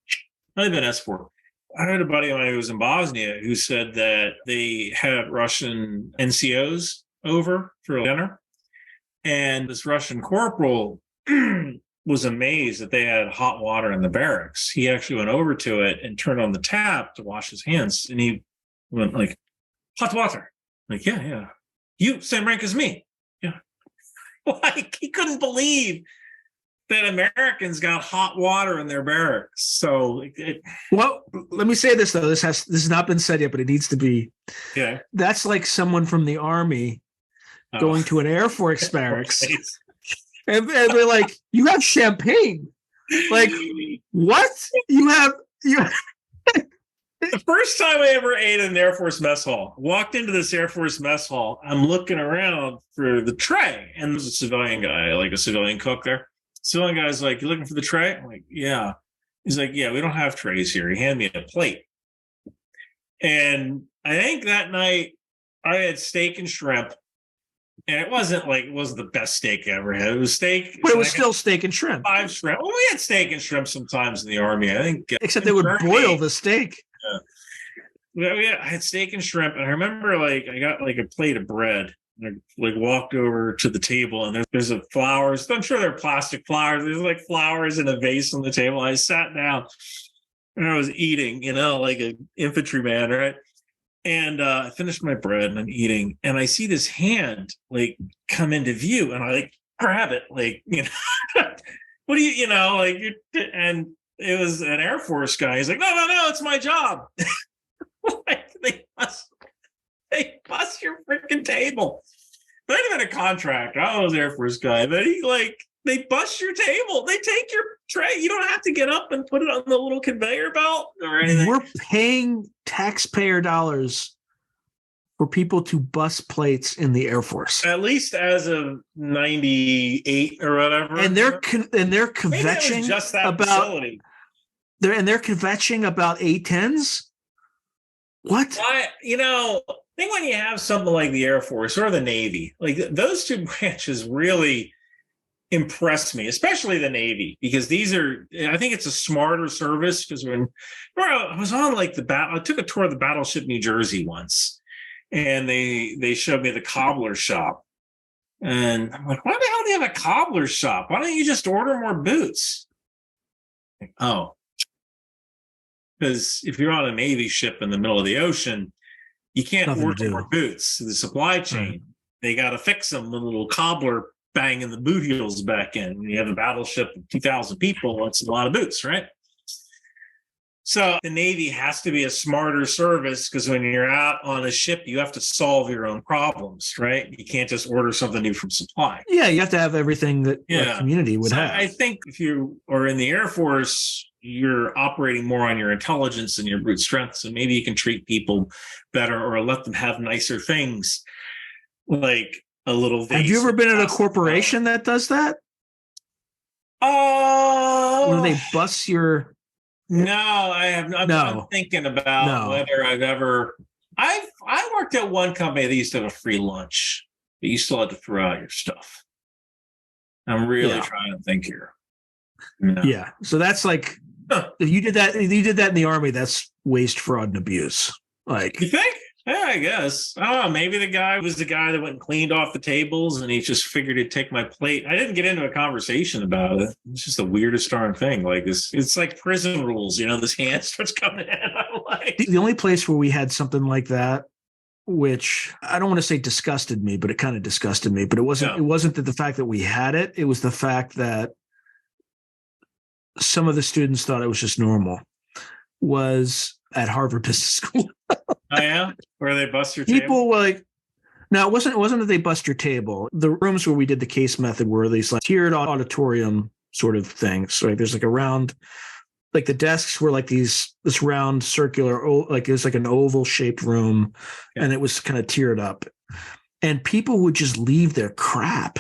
Might have been S4. I had a buddy of mine who was in Bosnia who said that they had Russian NCOs over for dinner. And this Russian corporal was amazed that they had hot water in the barracks. He actually went over to it and turned on the tap to wash his hands. And he went like, hot water. Like, yeah. You, same rank as me. Yeah. Like, he couldn't believe that Americans got hot water in their barracks. So, well, let me say this though. This has not been said yet, but it needs to be. Yeah. That's like someone from the Army going to an Air Force barracks. And they're like, you have champagne. Like, what? You have. The first time I ever ate in an Air Force mess hall, walked into this Air Force mess hall. I'm looking around for the tray, and there's a civilian guy, like a civilian cook there. Civilian guy's like, "You looking for the tray?" I'm like, "Yeah." He's like, "Yeah, we don't have trays here." He handed me a plate, and I think that night I had steak and shrimp. And it wasn't the best steak I ever had. It was steak. But it was still steak and shrimp. 5 shrimp. Well, we had steak and shrimp sometimes in the Army, I think. Except they would boil the steak. Yeah. I had steak and shrimp. And I remember, I got a plate of bread. And I walked over to the table, and there's flowers. I'm sure they're plastic flowers. There's flowers in a vase on the table. I sat down and I was eating, like an infantryman, right? And I finished my bread and I'm eating, and I see this hand come into view, and I grab it, what do you, and it was an Air Force guy. He's like, no, it's my job. They bust your freaking table. Might have been a contract. I was an Air Force guy, but they bust your table. They take your tray. You don't have to get up and put it on the little conveyor belt or anything. We're paying taxpayer dollars for people to bust plates in the Air Force. At least as of 98 or whatever. And they're kvetching just that about facility. They're kvetching about A-10s. What? I think when you have something like the Air Force or the Navy, those two branches really impressed me, especially the Navy, because I think it's a smarter service. Because when I was on I took a tour of the battleship New Jersey once, and they showed me the cobbler shop, and I'm like, why the hell do you have a cobbler shop? Why don't you just order more boots? Oh, Because if you're on a Navy ship in the middle of the ocean, you can't Nothing to order do. more boots. The supply chain, Right. they got to fix them with a little cobbler banging the boot heels back in. When you have a battleship of 2,000 people, it's a lot of boots, right? So the Navy has to be a smarter service because when you're out on a ship, you have to solve your own problems, right? You can't just order something new from supply. Yeah, you have to have everything that a community would So have. I think if you are in the Air Force, you're operating more on your intelligence and your brute strength. So maybe you can treat people better or let them have nicer things, like a little vase. Have you ever been at a corporation that does that? Oh, Where they bust your... No, I have not. No. I'm thinking about whether I've ever. I worked at one company that used to have a free lunch, but you still had to throw out your stuff. I'm really trying to think here. No. Yeah, so that's like if you did that in the Army, that's waste, fraud, and abuse. Like, You think? Yeah, I guess. I don't know. Maybe the guy was the guy that went and cleaned off the tables and he just figured he'd take my plate. I didn't get into a conversation about it. It's just the weirdest darn thing. Like this, it's like prison rules, this hand starts coming in. I'm like, the only place where we had something like that, which I don't want to say disgusted me, but it kind of disgusted me. But it wasn't that the fact that we had it. It was the fact that some of the students thought it was just normal. Was at Harvard Business School. Oh yeah, where they bust your table? People were like, no, it wasn't that they bust your table. The rooms where we did the case method were these like tiered auditorium sort of things. Right? There's like a round, like the desks were like this round circular, like it was like an oval shaped room, and it was kind of tiered up. And people would just leave their crap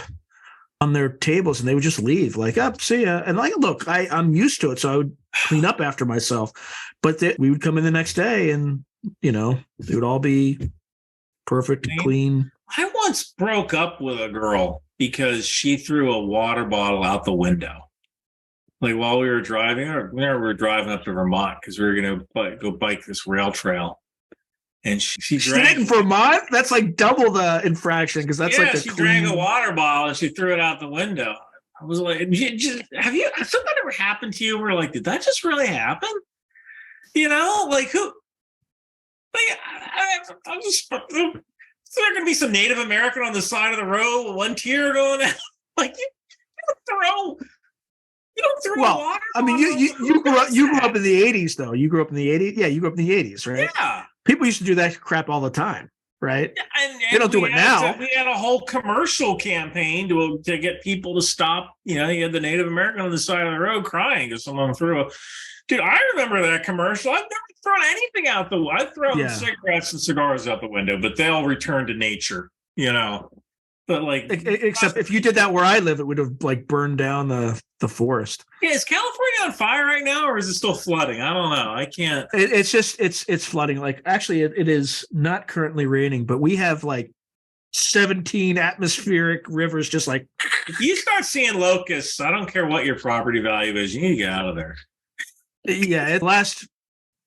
on their tables, and they would just leave, like, up, see ya. And like, look, I'm used to it, so I would clean up after myself. But we would come in the next day, and they would all be perfect, clean. I once broke up with a girl because she threw a water bottle out the window. Like while we were driving, we were driving up to Vermont because we were going to go bike this rail trail. And she drank in Vermont. That's like double the infraction because that's like she drank a water bottle and she threw it out the window. I was like, has something ever happened to you where like, did that just really happen? Like who? Like, I'm just. Is there going to be some Native American on the side of the road with one tear going out? Like you don't throw water. I mean, you grew up in the 80s, though. You grew up in the 80s. Yeah, you grew up in the 80s, right? Yeah. People used to do that crap all the time, right? And they don't do it now. We had a whole commercial campaign to get people to stop. You had the Native American on the side of the road crying because someone threw a. Dude, I remember that commercial. I've never thrown anything out the window. I've thrown cigarettes and cigars out the window, but they'll return to nature, But like, except if you did that where I live, it would have like burned down the forest. Yeah, is California on fire right now, or is it still flooding? I don't know. I can't. It's just it's flooding. Like actually, it is not currently raining, but we have like 17 atmospheric rivers. Just like if you start seeing locusts, I don't care what your property value is. You need to get out of there. Yeah, the last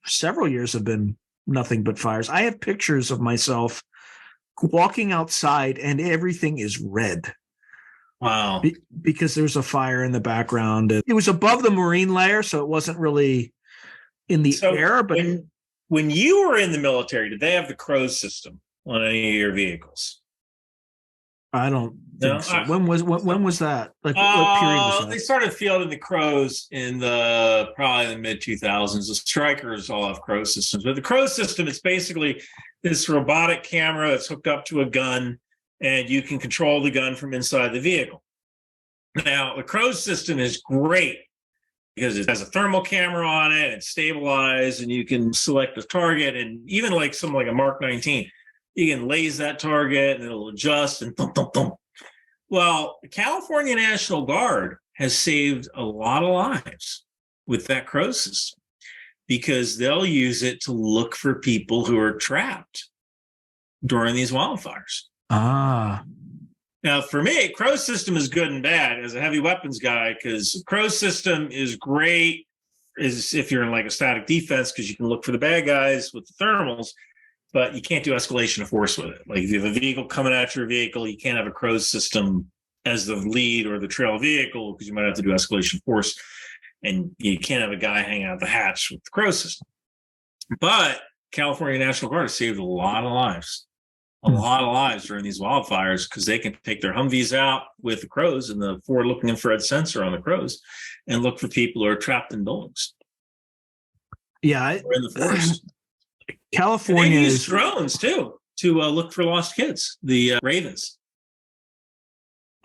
several years have been nothing but fires. I have pictures of myself walking outside and everything is red. Wow. Because there's a fire in the background. It was above the marine layer, so it wasn't really in the air. But when you were in the military, did they have the CROWS system on any of your vehicles? I don't think so. When was that? Like what period was that? They started fielding the CROWS in probably the mid 2000s. The Strikers all have CROWS systems, but the CROWS system is basically this robotic camera that's hooked up to a gun, and you can control the gun from inside the vehicle. Now, the CROWS system is great because it has a thermal camera on it, it's stabilized, and you can select a target, and even like something like a Mark 19. You can laze that target and it'll adjust and thump, thump, thump. Well, the California National Guard has saved a lot of lives with that CROWS system because they'll use it to look for people who are trapped during these wildfires. Ah. Now, for me, CROWS system is good and bad as a heavy weapons guy because CROWS system is great is if you're in like a static defense because you can look for the bad guys with the thermals. But you can't do escalation of force with it. Like if you have a vehicle coming at your vehicle, you can't have a CROWS system as the lead or the trail vehicle because you might have to do escalation of force. And you can't have a guy hanging out the hatch with the CROWS system. But California National Guard has saved a lot of lives during these wildfires because they can take their Humvees out with the crows and the forward-looking infrared sensor on the crows and look for people who are trapped in buildings. Yeah, or in the forest. California they use is drones too to look for lost kids. The Ravens.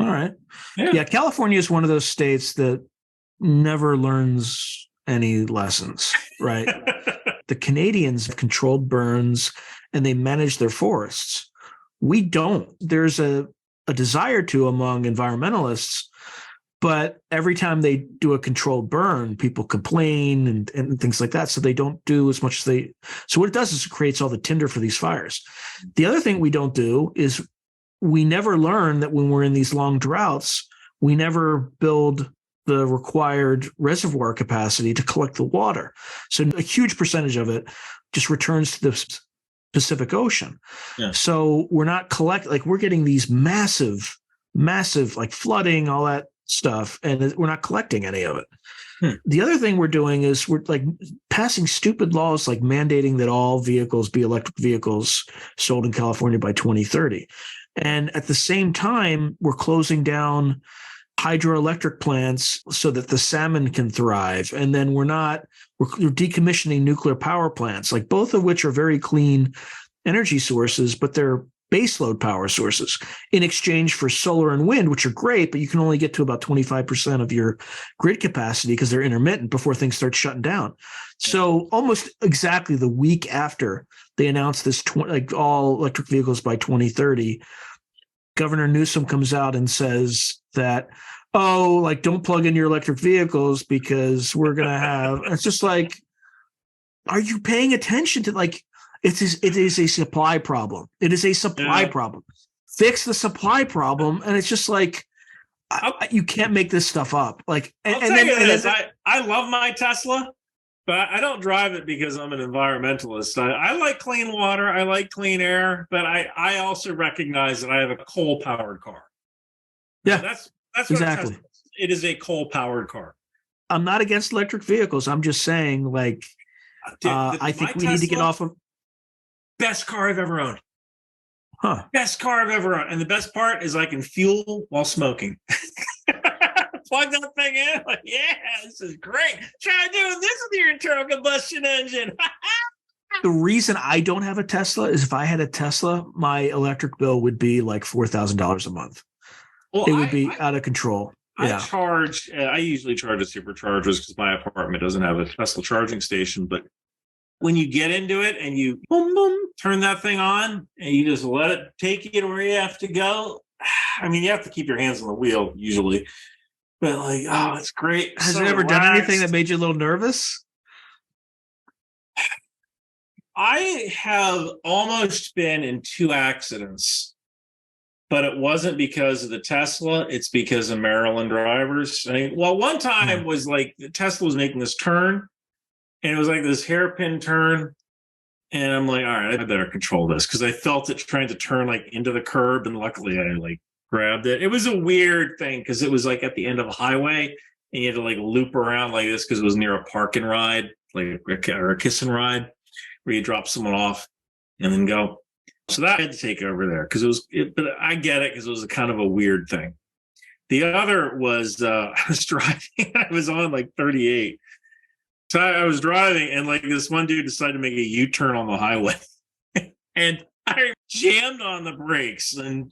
all right. Yeah, California is one of those states that never learns any lessons, right? The Canadians have controlled burns and they manage their forests. We don't. There's a desire to among environmentalists, but every time they do a controlled burn, people complain and things like that. So they don't do as much as they. So what it does is it creates all the tinder for these fires. The other thing we don't do is we never learn that when we're in these long droughts, we never build the required reservoir capacity to collect the water. So a huge percentage of it just returns to the Pacific Ocean. Yeah. So we're not we're getting these massive like flooding, all that stuff, and we're not collecting any of it. The other thing we're doing is we're like passing stupid laws like mandating that all vehicles be electric vehicles sold in California by 2030. And at the same time, we're closing down hydroelectric plants so that the salmon can thrive. And then we're decommissioning nuclear power plants, like both of which are very clean energy sources, but they're baseload power sources in exchange for solar and wind, which are great, but you can only get to about 25% of your grid capacity because they're intermittent before things start shutting down. So almost exactly the week after they announced this, all electric vehicles by 2030, Governor Newsom comes out and says that, don't plug in your electric vehicles because we're going to have, it's just like, are you paying attention to it is a supply problem. It is a supply problem. Fix the supply problem. And it's just like, you can't make this stuff up. I love my Tesla, but I don't drive it because I'm an environmentalist. I like clean water. I like clean air, but I also recognize that I have a coal-powered car. Yeah, that's exactly. It is a coal-powered car. I'm not against electric vehicles. I'm just saying, I think we need to get off of. Best car I've ever owned. Huh. Best car I've ever owned. And the best part is I can fuel while smoking. Plug that thing in. This is great. Try doing this with your internal combustion engine. The reason I don't have a Tesla is if I had a Tesla, my electric bill would be like $4,000 a month. Well, it would be out of control. I usually charge at superchargers because my apartment doesn't have a Tesla charging station. But when you get into it and you boom, boom, turn that thing on and you just let it take you to where you have to go. I mean, you have to keep your hands on the wheel usually. But it's great. Has it ever done anything that made you a little nervous? I have almost been in 2 accidents, but it wasn't because of the Tesla. It's because of Maryland drivers. One time was like the Tesla was making this turn, and it was like this hairpin turn. And I'm like, all right, I better control this because I felt it trying to turn into the curb, and luckily I grabbed it. It was a weird thing because it was at the end of a highway, and you had to loop around like this because it was near a park and ride, or a kiss and ride, where you drop someone off and then go. So that I had to take over there because but I get it because it was a kind of a weird thing. The other was I was driving, I was on 38. So I was driving and this one dude decided to make a U-turn on the highway and I jammed on the brakes and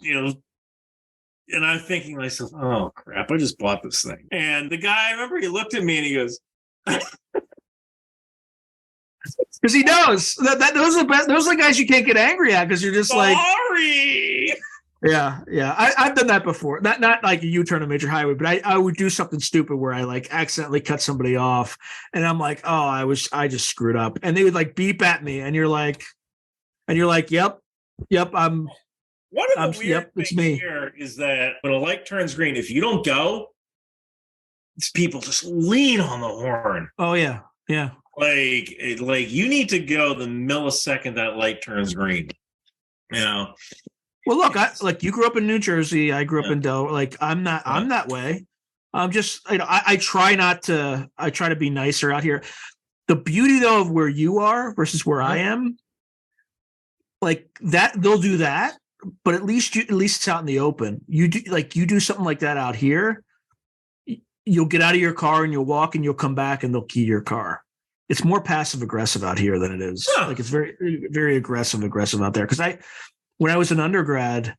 I'm thinking to myself, oh crap, I just bought this thing. And the guy, I remember he looked at me and he goes, because he knows that those are the best. Those are the guys you can't get angry at because you're just sorry. Yeah. I've done that before. Not like a U-turn on a major highway, but I would do something stupid where I accidentally cut somebody off, and I'm like, oh, I just screwed up, and they would beep at me, and you're like, yep, I'm. One of the weird things here is that when a light turns green, if you don't go, it's people just lean on the horn. Oh yeah. You need to go the millisecond that light turns green. Well, look, you grew up in New Jersey. I grew up in Delaware. I'm that way. I'm just, I try not to. I try to be nicer out here. The beauty though of where you are versus where I am, like that, they'll do that, but at least it's out in the open. You do something like that out here, you'll get out of your car and you'll walk and you'll come back and they'll key your car. It's more passive aggressive out here than it is. Like it's very, very aggressive out there. Because when I was an undergrad,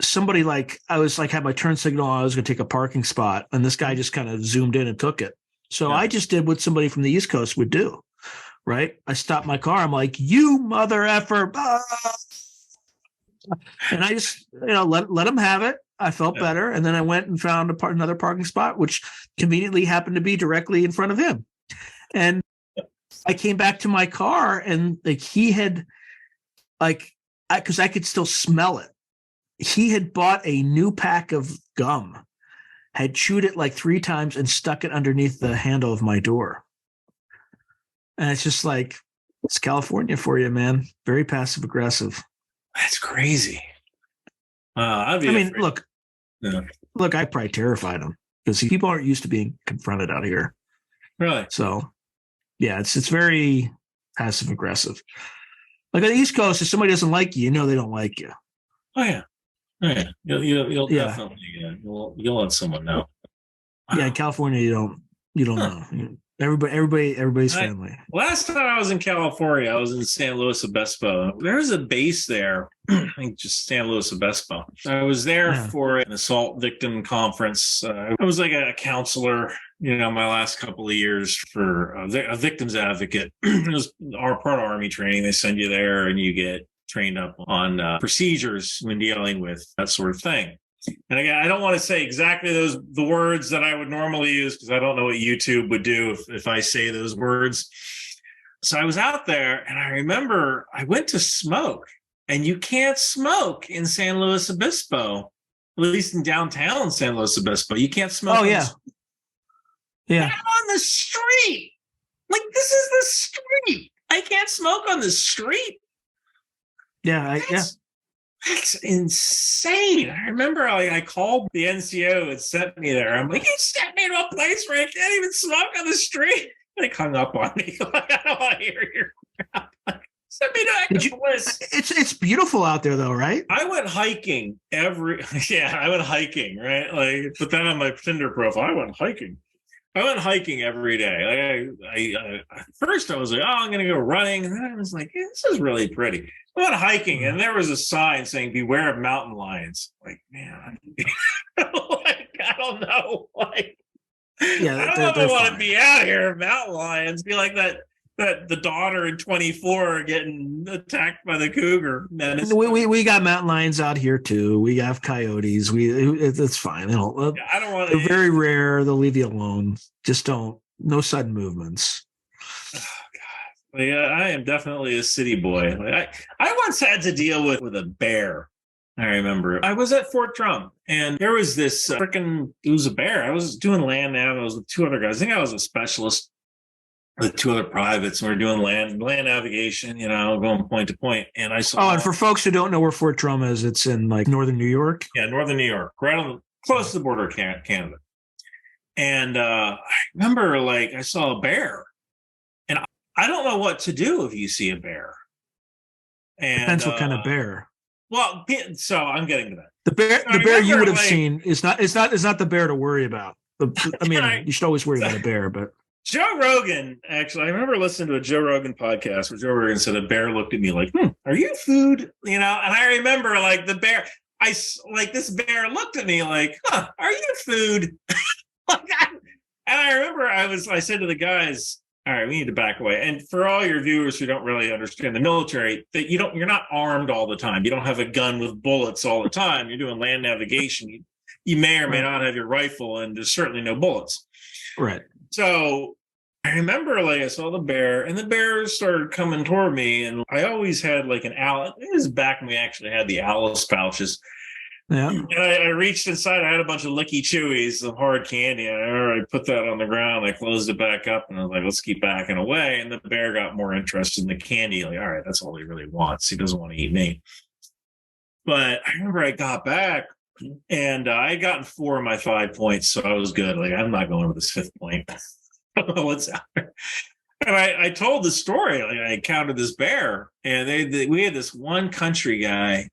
somebody had my turn signal. I was going to take a parking spot, and this guy just kind of zoomed in and took it. So I just did what somebody from the East Coast would do, right? I stopped my car. I'm like, "You mother effer!" And I just, let him have it. I felt better, and then I went and found another parking spot, which conveniently happened to be directly in front of him. And I came back to my car, and like he had, because I could still smell it. He had bought a new pack of gum, had chewed it like 3 times and stuck it underneath the handle of my door. And it's just like, it's California for you, man. Very passive aggressive. That's crazy. Look, I probably terrified him because people aren't used to being confronted out here. Really? So, yeah, it's very passive aggressive. Like on the East Coast, if somebody doesn't like you, they don't like you. Oh yeah. You'll definitely you'll let someone know. Yeah, in California you don't know. Everybody's family. Last time I was in California, I was in San Luis Obispo. There's a base there. I think just San Luis Obispo. I was there for an assault victim conference. I was like a counselor, my last couple of years for a victims advocate. It was part of Army training. They send you there and you get trained up on procedures when dealing with that sort of thing. And again, I don't want to say exactly the words that I would normally use because I don't know what YouTube would do if I say those words. So I was out there and I remember I went to smoke, and you can't smoke in San Luis Obispo, at least in downtown San Luis Obispo. You can't smoke. Oh, yeah. Yeah. On the street. Like, this is the street. I can't smoke on the street. Yeah, That's insane. I remember I called the NCO and sent me there. I'm like, you sent me to a place where I can't even smoke on the street. They hung up on me. Like, I don't want to hear your crap. Send me to active bliss. It's beautiful out there though, right? I went hiking right? Like, but then on my Tinder profile, I went hiking every day. At first I was like, I'm going to go running. And then I was like, this is really pretty. I went hiking and there was a sign saying, beware of mountain lions. Like, man, I don't know. Like, yeah, I don't know if I want to be out here. Mountain lions be like that the daughter in 24 getting attacked by the cougar. We got mountain lions out here too. We have coyotes. It's fine. I don't want. They're very rare. They'll leave you alone. Just no sudden movements. Oh God. Yeah, I am definitely a city boy. Like, I once had to deal with a bear. I remember I was at Fort Drum and there was this it was a bear. I was doing land nav. I was with 2 other guys. I think I was a specialist with 2 other privates. And we were doing land navigation, going point to point. And I saw. Oh, and for folks who don't know where Fort Drum is, it's in like northern New York. Yeah, northern New York, right close to the border of Canada. And I remember I saw a bear. And I don't know what to do if you see a bear. And depends what kind of bear. Well, so I'm getting to that. The bear you would have seen is not the bear to worry about. You should always worry about a bear, but Joe Rogan, actually, I remember listening to a Joe Rogan podcast where Joe Rogan said a bear looked at me like, are you food? And I remember the bear, this bear looked at me like, are you food? And I remember I said to the guys, all right, we need to back away. And for all your viewers who don't really understand the military, that you're not armed all the time. You don't have a gun with bullets all the time. You're doing land navigation. You may or may not have your rifle, and there's certainly no bullets. Right. So I remember I saw the bear, and the bear started coming toward me, and I always had an Alice. It was back when we actually had the Alice pouches. Yeah. And I reached inside. I had a bunch of Licky Chewies, some hard candy. I put that on the ground. I closed it back up, and I was like, let's keep backing away. And the bear got more interested in the candy. All right, that's all he really wants. He doesn't want to eat me. But I remember I got back, and I had gotten 4 of my 5 points, so I was good. I'm not going with this 5th point. I don't know what's out there. And I told the story. Like I encountered this bear, and we had this one country guy.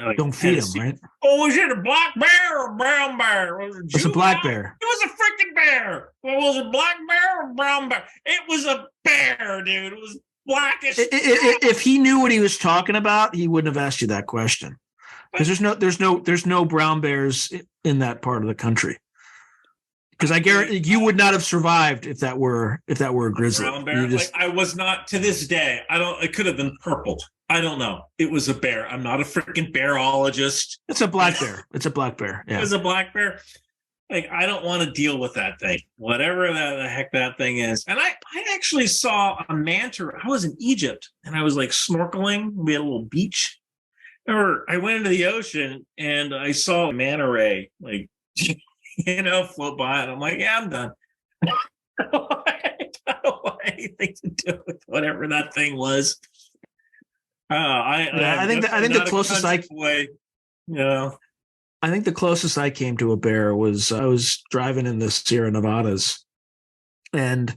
Like, Don't feed him, right? Oh, was it a black bear or a brown bear? It's a black bear. It was a freaking bear. Well, was it a black bear or a brown bear? It was a bear, dude. It was blackish. If he knew what he was talking about, he wouldn't have asked you that question. Because there's no brown bears in that part of the country. Because I guarantee you would not have survived if that were a grizzly. Brown bear. I was not to this day. It could have been purple. I don't know. It was a bear. I'm not a freaking bearologist. It's a black bear. It's a black bear. Yeah. It was a black bear. Like I don't want to deal with that thing, whatever the heck that thing is. And I actually saw a manta. I was in Egypt and I was like snorkeling. We had a little beach. I went into the ocean and I saw a manta ray like. Float by, and I'm like, yeah, I'm done. I don't want anything to do with whatever that thing was. I think the closest I think the closest I came to a bear was I was driving in the Sierra Nevadas, and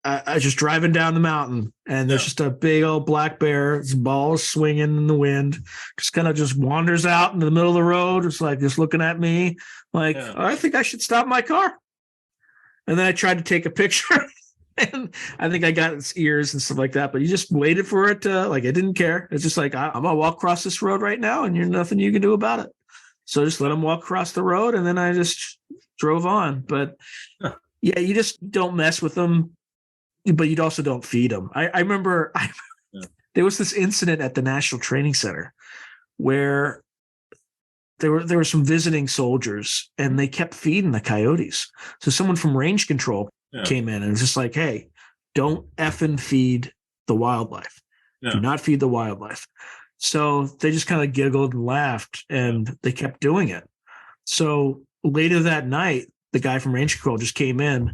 I was just driving down the mountain, and there's just a big old black bear, his balls swinging in the wind, just kind of just wanders out into the middle of the road, just looking at me, like, I think I should stop my car. And then I tried to take a picture, and I think I got its ears and stuff like that, but you just waited for it to, like, it didn't care. It's just like, I'm going to walk across this road right now, and there's nothing you can do about it. So just let him walk across the road, and then I just drove on. But, yeah, you just don't mess with them. But you also don't feed them. I remember there was this incident at the National Training Center where there were some visiting soldiers and they kept feeding the coyotes. So someone from range control came in and was just like, hey, don't effing feed the wildlife. Do not feed the wildlife. So they just kind of giggled and laughed and they kept doing it. So later that night, the guy from range control just came in.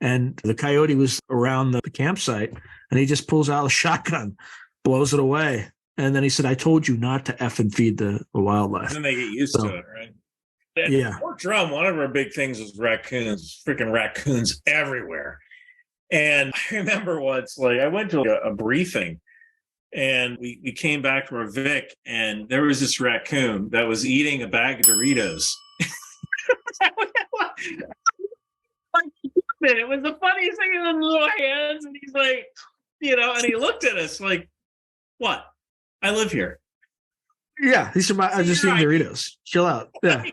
And the coyote was around the campsite, and he just pulls out a shotgun, blows it away. And then he said, I told you not to effing feed the wildlife. And then they get used to it, right? Yeah. Fort Drum, one of our big things was raccoons, freaking raccoons everywhere. And I remember once, like, I went to a briefing, and we came back from our Vic, and there was this raccoon that was eating a bag of Doritos. It was the funniest thing in his little hands, and he's like, and he looked at us like, "What? I live here." Yeah, he said, "I just eating Doritos. Chill out." Yeah.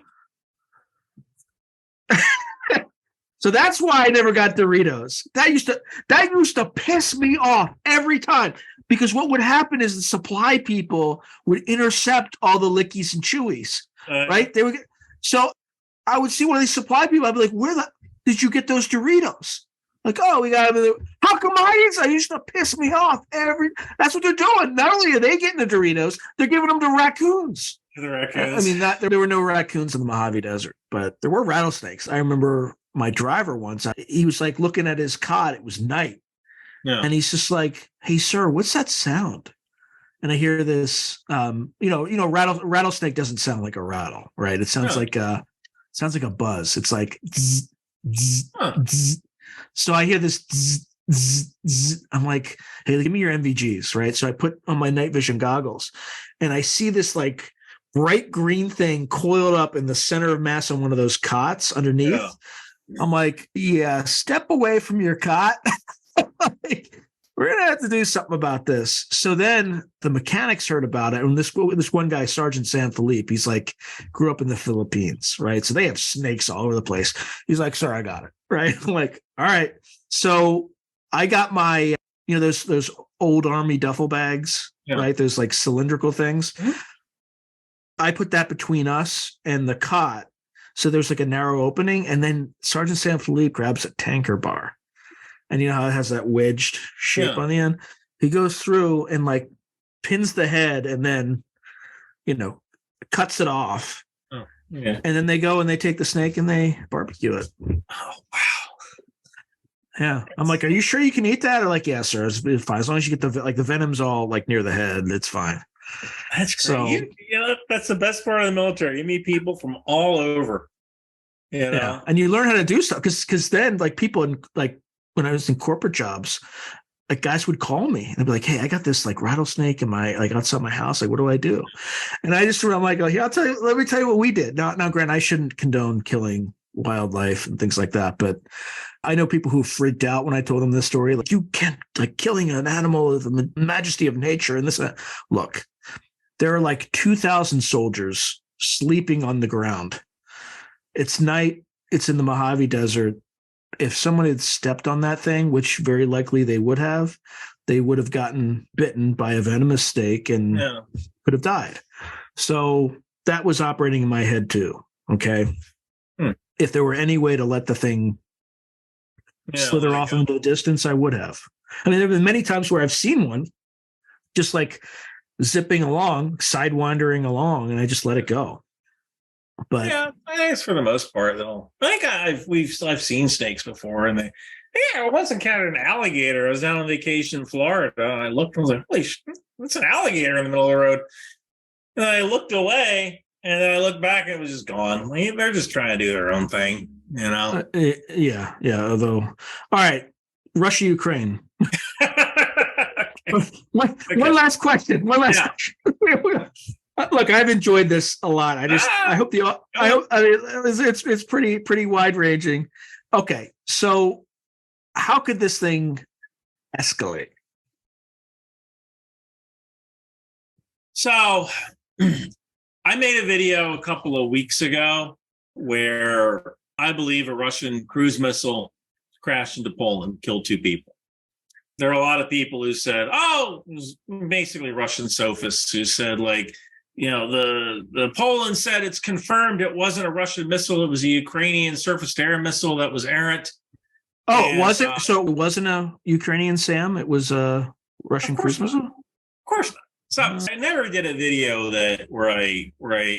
So that's why I never got Doritos. That used to piss me off every time, because what would happen is the supply people would intercept all the lickies and chewies, right? So I would see one of these supply people. I'd be like, "Where did you get those Doritos?" Like, oh, we got them. How come I used to piss me off that's what they're doing. Not only are they getting the Doritos, they're giving them to raccoons. I mean, there were no raccoons in the Mojave Desert, but there were rattlesnakes. I remember my driver once, he was like looking at his cot. It was night. Yeah. And he's just like, hey, sir, what's that sound? And I hear this, rattlesnake doesn't sound like a rattle, right? It sounds like a buzz. It's like, zzz, zzz, zzz. So I hear this zzz, zzz, zzz. I'm like, hey, give me your MVGs, right? So I put on my night vision goggles, and I see this like bright green thing coiled up in the center of mass on one of those cots underneath. Yeah. I'm like, yeah, step away from your cot. Like, we're going to have to do something about this. So then the mechanics heard about it. And this one guy, Sergeant San Felipe, he's like, grew up in the Philippines, right? So they have snakes all over the place. He's like, sir, I got it, right? I'm like, all right. So I got my, those old Army duffel bags, right? Those like cylindrical things. Mm-hmm. I put that between us and the cot. So there's like a narrow opening. And then Sergeant San Felipe grabs a tanker bar. And you know how it has that wedged shape on the end? He goes through and like pins the head and then, cuts it off. Oh, yeah. And then they go and they take the snake and they barbecue it. Oh, wow. Yeah. I'm like, are you sure you can eat that? Or like, yeah, sir, it's fine. As long as you get the venom's all like near the head, it's fine. That's great. So, that's the best part of the military. You meet people from all over. Yeah. And you learn how to do stuff because then like people in like when I was in corporate jobs, like guys would call me and they'd be like, "Hey, I got this like rattlesnake in my like outside my house. Like, what do I do?" And I'm like, "Oh, yeah, let me tell you what we did." Now, Grant, I shouldn't condone killing wildlife and things like that, but I know people who freaked out when I told them this story. Like, you can't like killing an animal of the majesty of nature and this. Look, there are like 2,000 soldiers sleeping on the ground. It's night. It's in the Mojave Desert. If someone had stepped on that thing, which very likely they would have gotten bitten by a venomous snake and could have died. So that was operating in my head too. Okay. If there were any way to let the thing slither off into the distance, I would have. I mean, there have been many times where I've seen one just like zipping along, sidewandering along, and I just let it go. But yeah, I guess for the most part, though, I think I've seen snakes before, and I once encountered an alligator. I was down on vacation in Florida, and I looked and was like, "Holy shit, that's an alligator in the middle of the road." And I looked away, and then I looked back, and it was just gone. Like, they're just trying to do their own thing, you know? Yeah. Although, all right, Russia-Ukraine. One last question. Look, I've enjoyed this a lot. I hope it's pretty wide ranging. Okay, so how could this thing escalate? So I made a video a couple of weeks ago where I believe a Russian cruise missile crashed into Poland, killed 2 people. There are a lot of people who said, it was basically Russian sophists who said, like, the Poland said it's confirmed it wasn't a Russian missile. It was a Ukrainian surface-to-air missile that was errant. Oh, was it? So it wasn't a Ukrainian SAM? It was a Russian cruise missile? Of course not. So I never did a video where I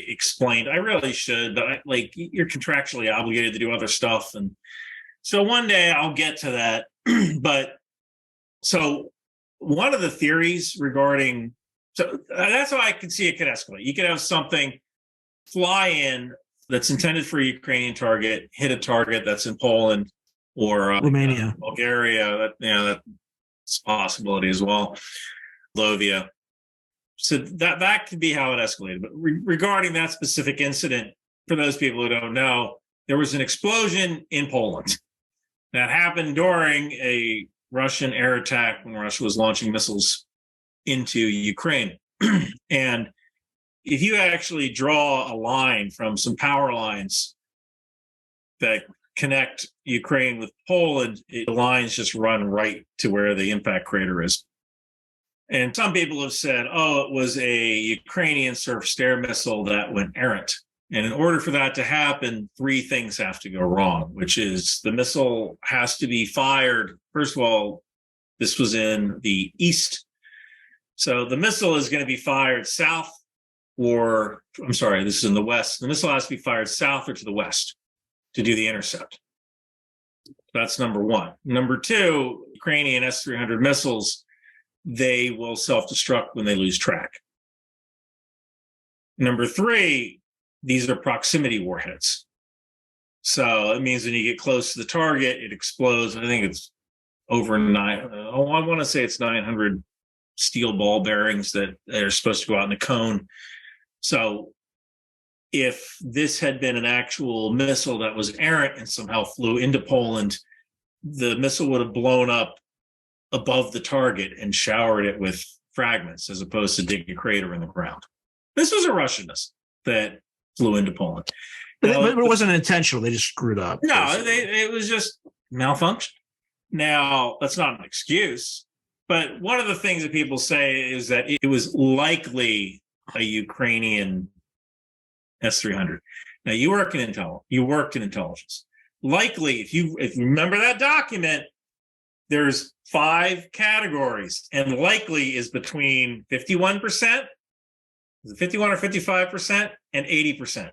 explained. I really should, but you're contractually obligated to do other stuff, and so one day I'll get to that. But so one of the theories regarding. So that's how I can see it could escalate. You could have something fly in that's intended for a Ukrainian target, hit a target that's in Poland or Romania, Bulgaria. That's a possibility as well. Slovenia. So that could be how it escalated. But regarding that specific incident, for those people who don't know, there was an explosion in Poland that happened during a Russian air attack when Russia was launching missiles into Ukraine. And if you actually draw a line from some power lines that connect Ukraine with Poland, the lines just run right to where the impact crater is. And some people have said, it was a Ukrainian surface-to-air missile that went errant. And in order for that to happen, 3 things have to go wrong, which is the missile has to be fired. First of all, this was in the east. So the missile is going to be fired south this is in the west. The missile has to be fired south or to the west to do the intercept. That's number 1. Number 2, Ukrainian S-300 missiles, they will self-destruct when they lose track. Number 3, these are proximity warheads. So it means when you get close to the target, it explodes. I think it's over 900 steel ball bearings that are supposed to go out in a cone. So if this had been an actual missile that was errant and somehow flew into Poland, the missile would have blown up above the target and showered it with fragments as opposed to digging a crater in the ground. This was a Russian missile that flew into Poland. But it wasn't intentional. They just screwed up. No, it was just malfunction. Now, that's not an excuse, but one of the things that people say is that it was likely a Ukrainian S-300. Now, you worked in intelligence. Likely, if you remember that document, there's 5 categories, and likely is between 51%, 51 or 55%, and 80%.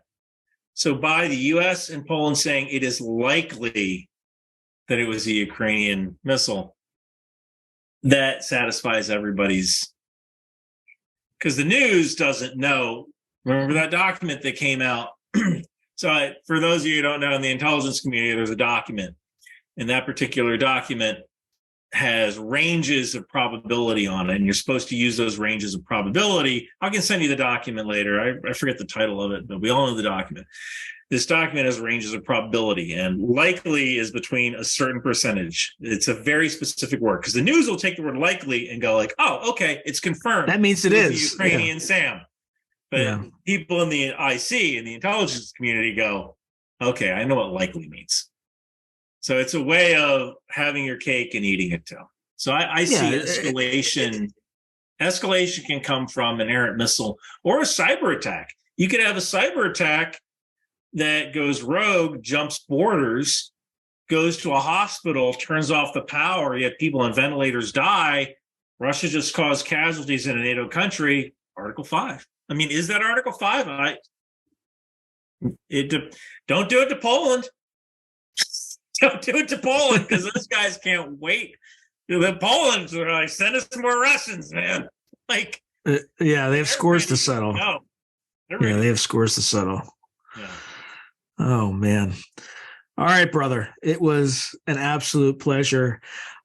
So by the U.S. and Poland saying it is likely that it was a Ukrainian missile, that satisfies everybody's, because the news doesn't know. Remember that document that came out? So for those of you who don't know, in the intelligence community, there's a document and that particular document has ranges of probability on it, and you're supposed to use those ranges of probability. I can send you the document later. I forget the title of it, but we all know the document. This document has ranges of probability, and likely is between a certain percentage. It's a very specific word, because the news will take the word likely and go like, oh, okay, it's confirmed. That means it is. Ukrainian Sam. But people in the IC, in the intelligence community, go, okay, I know what likely means. So it's a way of having your cake and eating it too. So I see escalation. Escalation can come from an errant missile or a cyber attack. You could have a cyber attack that goes rogue, jumps borders, goes to a hospital, turns off the power, yet people on ventilators die. Russia just caused casualties in a NATO country. Article 5. I mean, is that Article 5? Don't do it to Poland. Don't do it to Poland, because those guys can't wait. The Poland's are like, send us some more Russians, man. Like, they have scores to settle. They have scores to settle. Yeah. Oh man. All right, brother. It was an absolute pleasure.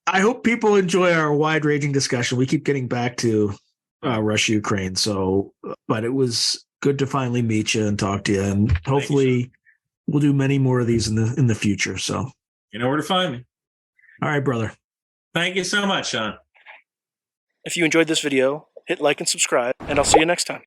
I hope people enjoy our wide-ranging discussion. We keep getting back to Russia-Ukraine. But it was good to finally meet you and talk to you, and hopefully we'll do many more of these in the future. So you know where to find me. All right, brother. Thank you so much, Sean. If you enjoyed this video, hit like and subscribe, and I'll see you next time.